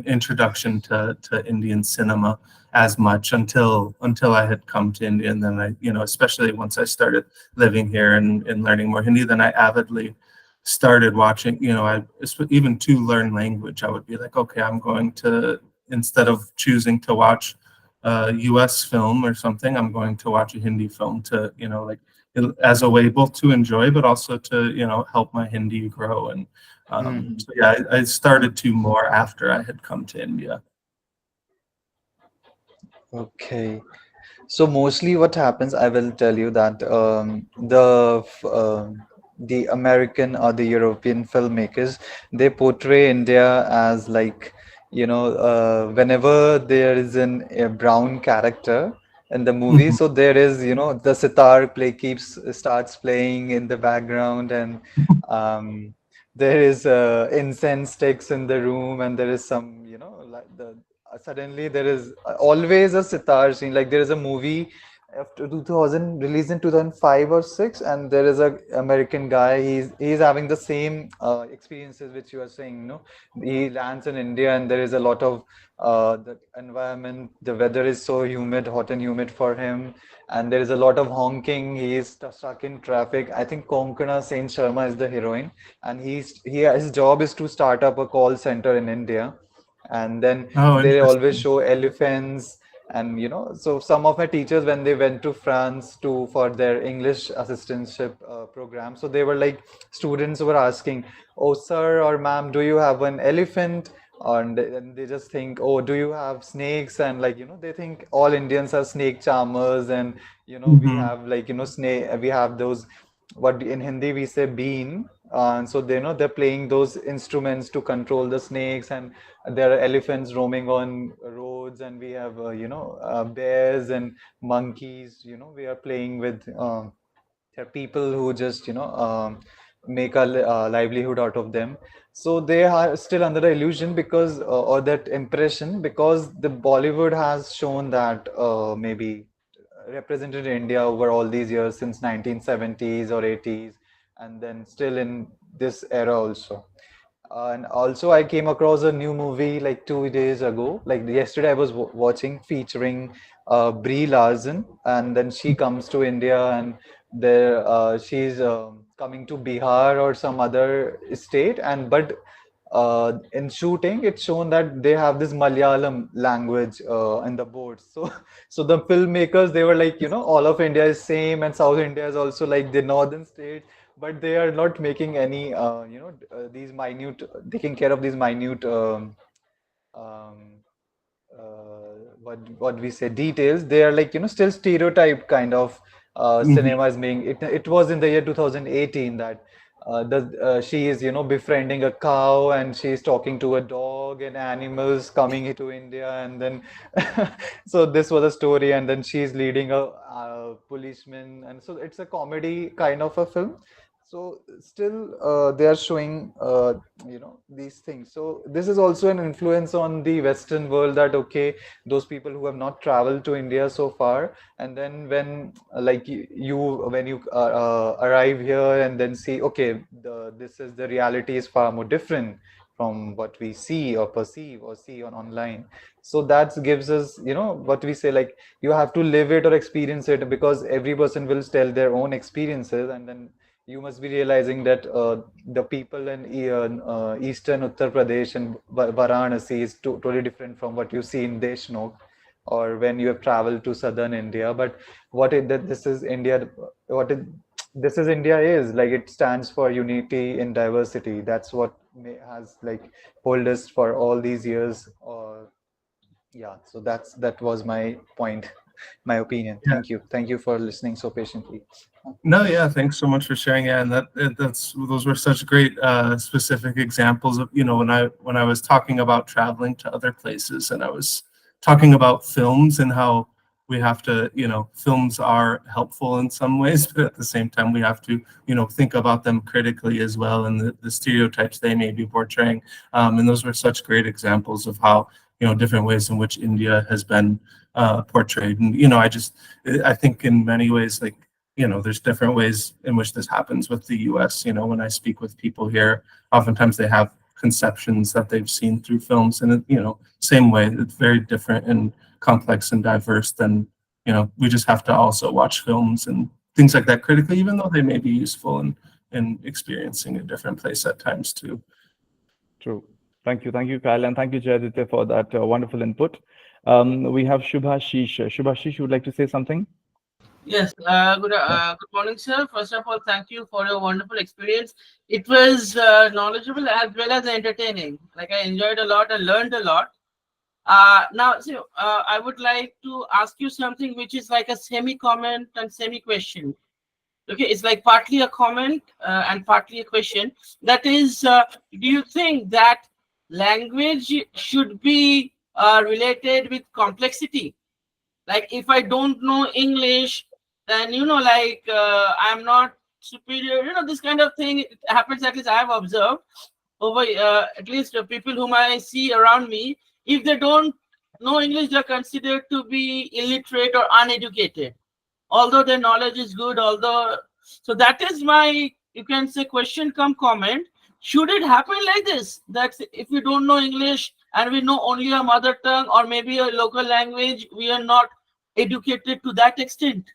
introduction to Indian cinema as much until I had come to India, and then especially once I started living here and learning more Hindi, then I avidly started watching. Even to learn language, I would be like, okay, I'm going to, instead of choosing to watch a US film or something, I'm going to watch a Hindi film to, like, as a way both to enjoy, but also to, help my Hindi grow. And Hmm. so yeah, I started to more after I had come to India. Okay. So mostly what happens, I will tell you that the American or the European filmmakers, they portray India as like, whenever there is a brown character in the movie, Mhm. so there is, the sitar play keeps starts playing in the background, and um, there is incense sticks in the room, and there is some, like the suddenly there is always a sitar scene. Like there is a movie after 2000 released in 2005 or 6, and there is a American guy, he's having the same experiences which you are saying, he lands in India, and there is a lot of the environment, the weather is so humid, hot and humid for him, and there is a lot of honking, he is stuck in traffic. I think Konkana Sain Sharma is the heroine, and his job is to start up a call center in India, and then Oh, they always interesting. show elephants. And so some of my teachers, when they went to France to for their English assistantship program, so they were like, students were asking, oh sir or ma'am, do you have an elephant? And they just think, oh, do you have snakes? And like, they think all Indians are snake charmers, and we Hmm. have like, snake, we have those, what in Hindi we say bean. And so they know they're playing those instruments to control the snakes, and there are elephants roaming on roads, and we have bears and monkeys. We are playing with. There are people who just make a livelihood out of them. So they are still under the illusion because or that impression, because the Bollywood has shown that maybe represented India over all these years since 1970s or 80s, and then still in this era also. And also, I came across a new movie like 2 days ago. Like yesterday, I was watching featuring Brie Larson, and then she comes to India, and there she's coming to Bihar or some other state, and but in shooting, it's shown that they have this Malayalam language in the boards. So, so the filmmakers, they were like, all of India is same, and South India is also like the northern states, but they are not making any, these minute, taking care of these minute, um, what we say details. They are like, still stereotype kind of Hmm. cinema is being. It was in the year 2018 that she is befriending a cow, and she is talking to a dog and animals coming into India, and then so this was a story, and then she is leading a policeman, and so it's a comedy kind of a film. So still they are showing these things. So this is also an influence on the Western world, that okay, those people who have not traveled to India so far, and then when like when you arrive here and then see, okay, this is the reality is far more different from what we see or perceive or see on online. So that gives us, what we say, like you have to live it or experience it, because every person will tell their own experiences, and then you must be realizing that the people in eastern Uttar Pradesh and Varanasi is totally different from what you see in Deshnok, or when you have traveled to southern India. But that this is India, what it, this is India is like, it stands for unity in diversity. That's what has like hold us for all these years. Or yeah, so that was my point, my opinion. Yeah. Thank you for listening so patiently. No, yeah, thanks so much for sharing. Yeah, and that's those were such great specific examples of, when I was talking about traveling to other places, and I was talking about films and how we have to, films are helpful in some ways, but at the same time, we have to, think about them critically as well, and the stereotypes they may be portraying. And those were such great examples of how, different ways in which India has been portrayed. And, I think in many ways, like, there's different ways in which this happens with the US. When I speak with people here, oftentimes they have conceptions that they've seen through films, and same way, it's very different and complex and diverse. Then we just have to also watch films and things like that critically, even though they may be useful in experiencing a different place at times too. True. Thank you, Kyle, and thank you, Jayaditya, for that wonderful input. We have Shubhashish. Shubhashish, you would like to say something? Yes, good morning, sir. First of all, thank you for your wonderful experience. It was knowledgeable as well as entertaining. Like, I enjoyed a lot and learned a lot. Now, so I would like to ask you something which is like a semi-comment and semi-question. Okay, it's like partly a comment and partly a question. That is, do you think that language should be related with complexity? Like, if I don't know English, then like I'm not superior. This kind of thing, it happens. At least I have observed over at least people whom I see around me. If they don't know English, they're considered to be illiterate or uneducated, although their knowledge is good. So that is my, you can say, question come comment. Should it happen like this, that if we don't know English and we know only a mother tongue or maybe a local language, we are not educated to that extent?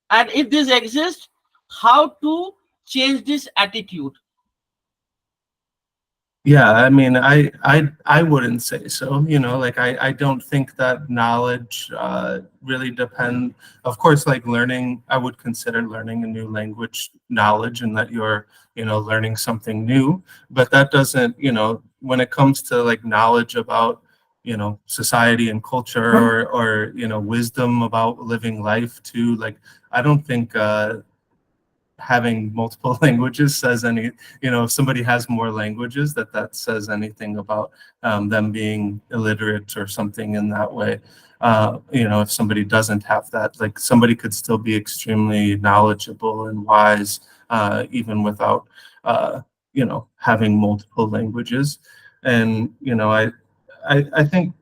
And if this exists, how to change this attitude? Yeah, I mean, I wouldn't say so. Like, I don't think that knowledge really depend. Of course, like, learning, I would consider learning a new language knowledge, and that you're learning something new. But that doesn't, when it comes to like knowledge about society and culture, or wisdom about living life too. Like, I don't think having multiple languages says any, if somebody has more languages, that says anything about them being illiterate or something in that way. If somebody doesn't have that, like, somebody could still be extremely knowledgeable and wise, even without having multiple languages. And I think,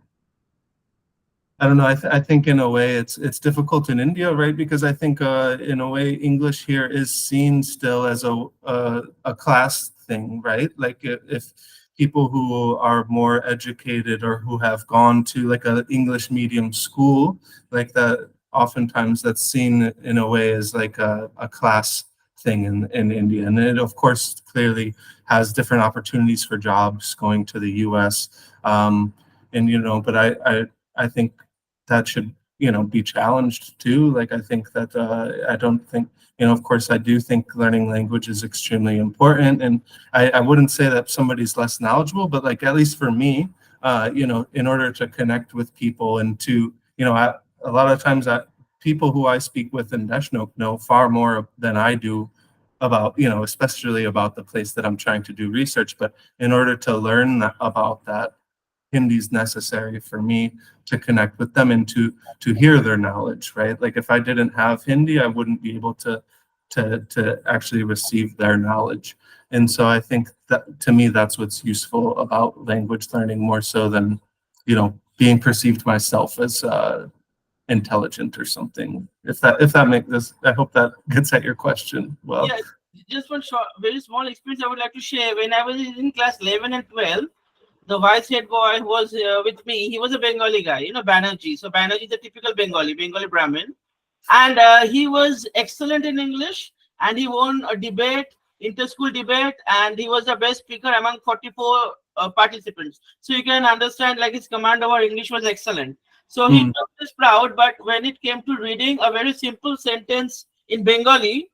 I don't know. I think in a way it's difficult in India, right? Because I think in a way English here is seen still as a class thing, right? Like, if people who are more educated or who have gone to like an English medium school, like that, oftentimes that's seen in a way as like a class thing in India. And it, of course, clearly has different opportunities for jobs going to the US. And but I think that should be challenged too. Like, I think that I don't think, of course, I do think learning language is extremely important, and I wouldn't say that somebody's less knowledgeable, but like, at least for me, in order to connect with people and to a lot of times people who I speak with in Dash know far more than I do about especially about the place that I'm trying to do research. But in order to learn about that, Hindi is necessary for me to connect with them and to hear their knowledge, right? Like, if I didn't have Hindi, I wouldn't be able to actually receive their knowledge. And so I think that, to me, that's what's useful about language learning, more so than being perceived myself as intelligent or something. If that makes this, I hope that gets at your question well. Yeah, just one short, very small experience I would like to share. When I was in class 11 and 12, the vice head boy who was with me, he was a Bengali guy, Banerjee. So Banerjee is a typical Bengali Brahmin. And he was excellent in English, and he won a debate, inter-school debate, and he was the best speaker among 44 participants. So you can understand, like, his command over English was excellent. So he took this proud, but when it came to reading a very simple sentence in Bengali,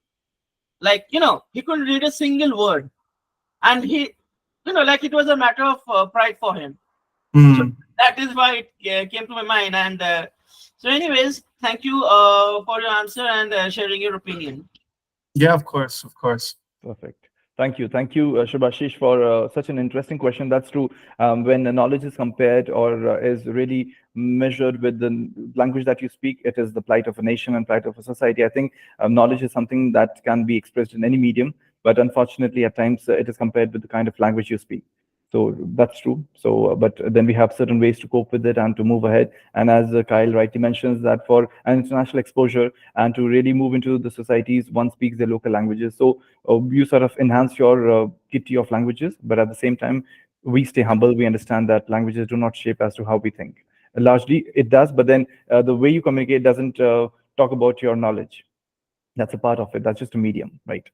like, he couldn't read a single word. And he, like, it was a matter of pride for him. So that is why it came to my mind. And so anyways, thank you for your answer and sharing your opinion. Yeah, of course. Perfect. Thank you, Shubhashish, for such an interesting question. That's true. When the knowledge is compared or is really measured with the language that you speak, it is the plight of a nation and plight of a society. I think knowledge is something that can be expressed in any medium, but unfortunately, at times it is compared with the kind of language you speak. So that's true. So, but then we have certain ways to cope with it and to move ahead. And as Kyle rightly mentions, that for an international exposure and to really move into the societies, one speaks their local languages. So you sort of enhance your kitty of languages, but at the same time, we stay humble. We understand that languages do not shape as to how we think. Largely, it does, but then the way you communicate doesn't talk about your knowledge. That's a part of it. That's just a medium, right?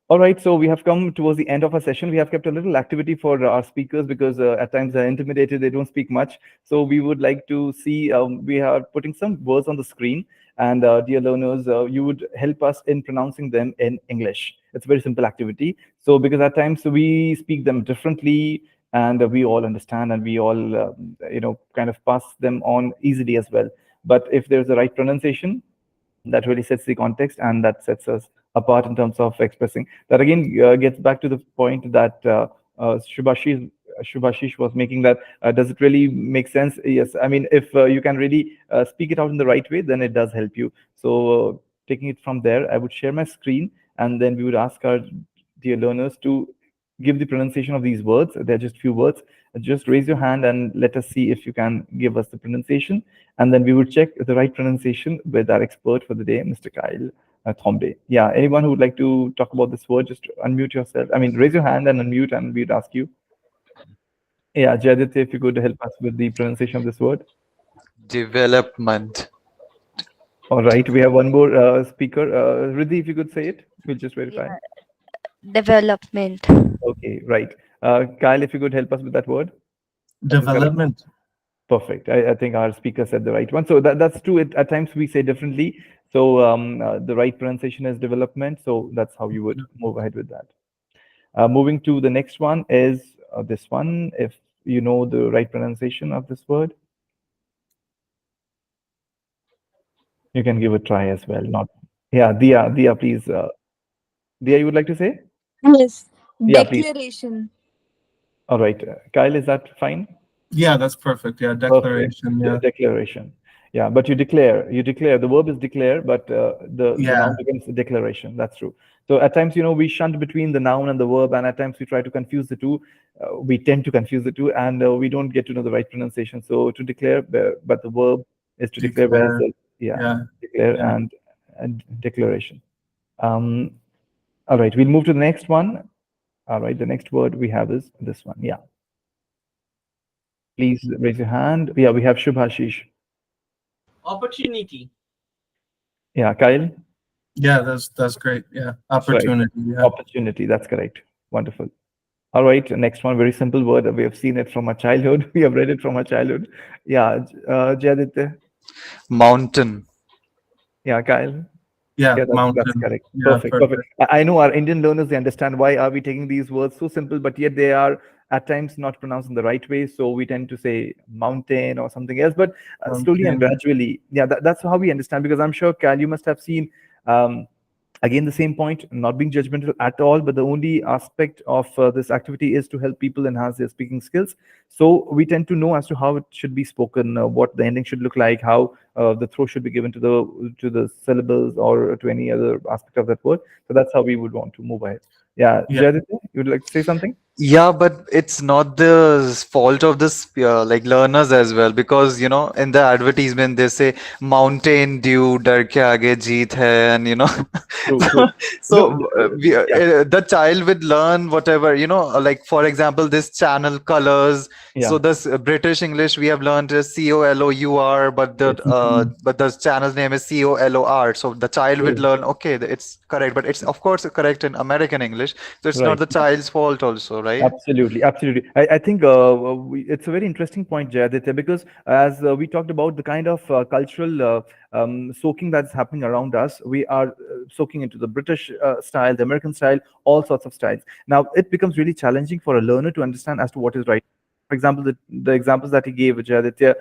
All right, so we have come towards the end of our session. We have kept a little activity for our speakers because at times they're intimidated, they don't speak much. So we would like to see, we are putting some words on the screen. And dear learners, you would help us in pronouncing them in English. It's a very simple activity. So because at times we speak them differently and we all understand and we all, kind of pass them on easily as well. But if there's a right pronunciation, that really sets the context and that sets us apart in terms of expressing. That again gets back to the point that Shubhashish was making, that does it really make sense? Yes. I mean, if you can really speak it out in the right way, then it does help you. So taking it from there, I would share my screen and then we would ask our dear learners to give the pronunciation of these words. They're just few words. Just raise your hand and let us see if you can give us the pronunciation. And then we will check the right pronunciation with our expert for the day, Mr. Kyle Thombe. Yeah, anyone who would like to talk about this word, just unmute yourself. I mean, raise your hand and unmute and we'd ask you. Yeah, Jadit, if you could help us with the pronunciation of this word. Development. All right, we have one more speaker. Riddhi, if you could say it, we'll just verify. Yeah, development. Okay, right. Kyle, if you could help us with that word. Development. Perfect. I think our speaker said the right one. So that's true. At times we say differently. So the right pronunciation is development. So that's how you would move ahead with that. Moving to the next one is this one. If you know the right pronunciation of this word, you can give a try as well. Not, yeah, Dia, please. Dia, you would like to say? Yes. Yeah, please. Declaration. All right. Kyle, is that fine? Yeah, that's perfect. Yeah, declaration. Perfect. Yeah. Declaration. Yeah, but you declare. The verb is declare, but the noun becomes the declaration. That's true. So at times, we shunt between the noun and the verb, and at times we try to confuse the two. We tend to confuse the two, and we don't get to know the right pronunciation. So to declare, but the verb is to declare, whereas declare Yeah. and declaration. All right, we'll move to the next one. All right, the next word we have is this one. Yeah. Please raise your hand. Yeah, we have Shubhashish. Opportunity. Yeah, Kyle. Yeah, that's great. Yeah, opportunity. Yeah. Opportunity. That's correct. Wonderful. All right, next one, very simple word. We have seen it from our childhood. We have read it from our childhood. Yeah, Jaditya. Mountain. Yeah, Kyle. Yeah, That's mountain. correct. Yeah, Perfect. I know our Indian learners, they understand why are we taking these words so simple, but yet they are at times not pronounced in the right way. So we tend to say mountain or something else, but slowly and gradually, yeah, that's how we understand. Because I'm sure, Cal, you must have seen, again, the same point, not being judgmental at all, but the only aspect of this activity is to help people enhance their speaking skills. So we tend to know as to how it should be spoken, what the ending should look like, how the throw should be given to the syllables or to any other aspect of that word. So that's how we would want to move ahead. Yeah, Jaditya, you would like to say something? Yeah, but it's not the fault of the like learners as well, because in the advertisement they say Mountain Dew डर के आगे जीत है, and True. so No, the child would learn whatever, like for example this channel colors. Yeah. So this British English we have learned is COLOUR, but the channel's name is COLOR. So the child would learn, okay, it's correct, but it's of course correct in American English. So it's not the child's fault also, right? Absolutely. I think it's a very interesting point, Jayaditya, because as we talked about the kind of cultural soaking that's happening around us, we are soaking into the British style, the American style, all sorts of styles. Now, it becomes really challenging for a learner to understand as to what is right. For example, the examples that he gave, Jayaditya,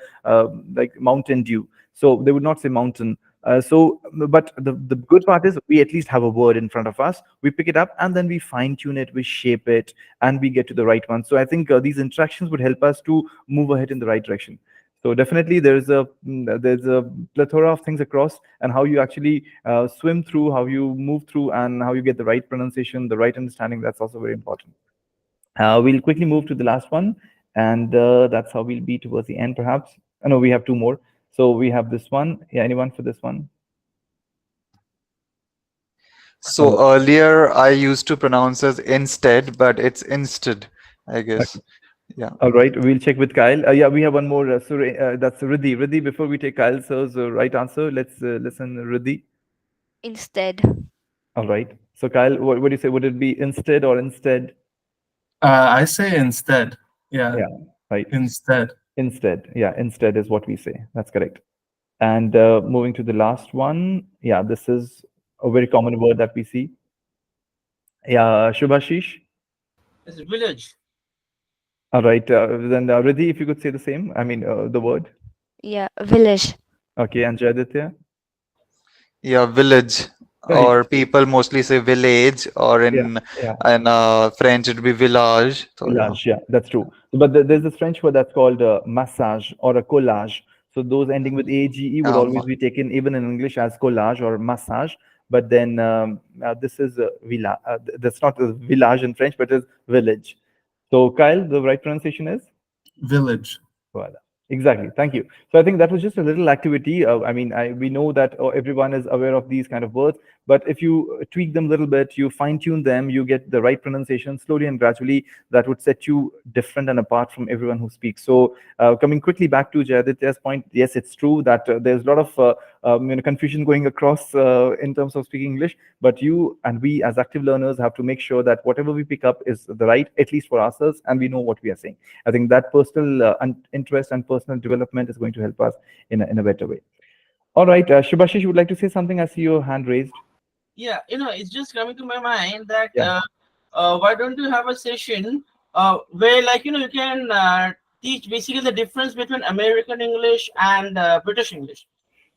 like Mountain Dew. So they would not say mountain. But the good part is we at least have a word in front of us. We pick it up and then we fine tune it, we shape it, and we get to the right one. So I think these interactions would help us to move ahead in the right direction. So definitely there's a plethora of things across, and how you actually swim through, how you move through, and how you get the right pronunciation, the right understanding. That's also very important. We'll quickly move to the last one, and that's how we'll be towards the end, perhaps. No, we have two more. So we have this one. Yeah, anyone for this one? So earlier I used to pronounce as instead, but it's instead, I guess. Okay. Yeah. All right, we'll check with Kyle. Yeah, we have one more. That's Riddhi. Riddhi, before we take Kyle's right answer, let's listen, Riddhi. Instead. All right. So Kyle, what do you say? Would it be instead or instead? I say instead. Yeah, Yeah, right. instead. Instead. Yeah, instead is what we say. That's correct. And moving to the last one. Yeah, this is a very common word that we see. Yeah, Shubhashish. It's a village. All right. Then Riddhi, if you could say the same. I mean, the word. Yeah, village. Okay, and Jayaditya. Yeah, village, Right. or people mostly say village, or Yeah, in yeah. French it'd be village. So yeah. Collage, yeah, that's true. But there's this French word that's called massage or a collage. So those ending with age would always be taken even in English as collage or massage. But then this is villa. That's not a village in French, but it's village. So Kyle, the right pronunciation is? Village. Voila. Exactly. Thank you. So I think that was just a little activity. I mean, we know that everyone is aware of these kind of words, but if you tweak them a little bit, you fine tune them, you get the right pronunciation slowly and gradually, that would set you different and apart from everyone who speaks. So coming quickly back to Jayaditya's point, yes, it's true that there's a lot of confusion going across in terms of speaking English, but you and we as active learners have to make sure that whatever we pick up is the right, at least for ourselves, and we know what we are saying. I think that personal interest and personal development is going to help us in a better way. All right, Shubhashish, you would like to say something? I see your hand raised. Yeah, it's just coming to my mind that Yeah. why don't you have a session where, like, you can teach basically the difference between American English and British English.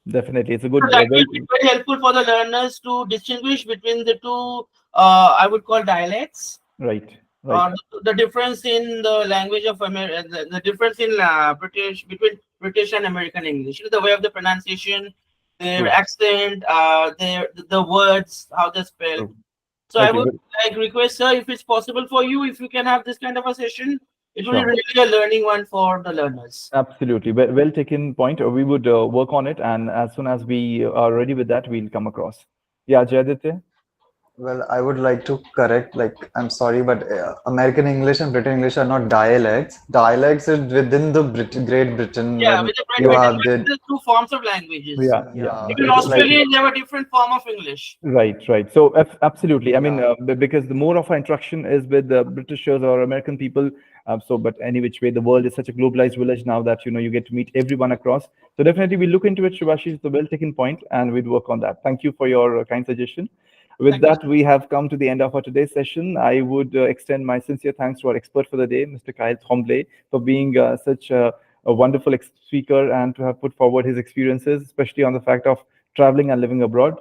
Definitely, it's a So good, that will be very helpful for the learners to distinguish between the two, I would call dialects, right, or right, the difference in the language of America, the difference in between British and American English. The way of the pronunciation, their true, accent, the words, how they're spelled. true. So I Okay, would good. like request, sir, if it's possible for you, if you can have this kind of a session, it will be Sure. really a learning one for the learners. Absolutely. Well taken point. We would work on it, and as soon as we are ready with that, we'll come across. Yeah, Jayaditya? Well, I would like to correct, like, I'm sorry, but American English and British English are not dialects. Dialects is within the Great Britain, Yeah, when with the you British, have the, there's two forms of languages. Yeah, yeah. yeah, Even it's like, Australia, they have a different form of English. Right, right. So absolutely. I mean, yeah. because the more of our interaction is with the Britishers or American people. But any which way, the world is such a globalized village now that you get to meet everyone across. So definitely, we look into it. Shubhashi is the well-taken point, and we'd work on that. Thank you for your kind suggestion. With Thank you. that, we have come to the end of our today's session. I would extend my sincere thanks to our expert for the day, Mr. Kyle Tremblay, for being such a wonderful speaker and to have put forward his experiences, especially on the fact of traveling and living abroad.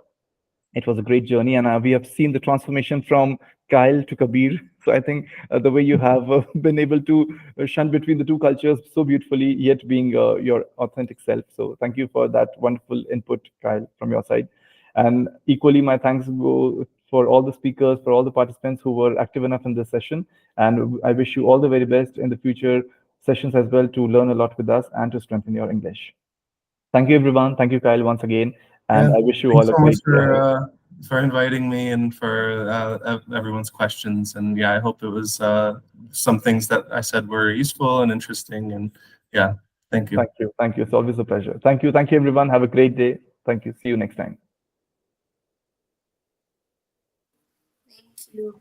It was a great journey, and we have seen the transformation from Kyle to Kabir. So I think the way you have been able to shun between the two cultures so beautifully, yet being your authentic self. So thank you for that wonderful input, Kyle, from your side. And equally, my thanks go for all the speakers, for all the participants who were active enough in this session. And I wish you all the very best in the future sessions as well, to learn a lot with us and to strengthen your English. Thank you, everyone. Thank you, Kyle, once again. And Yeah, I wish you thanks all a so much great day ahead. for inviting me and for everyone's questions. And yeah, I hope it was some things that I said were useful and interesting. And yeah, thank you. Thank you. Thank you. It's always a pleasure. Thank you. Thank you, everyone. Have a great day. Thank you. See you next time. Thank you.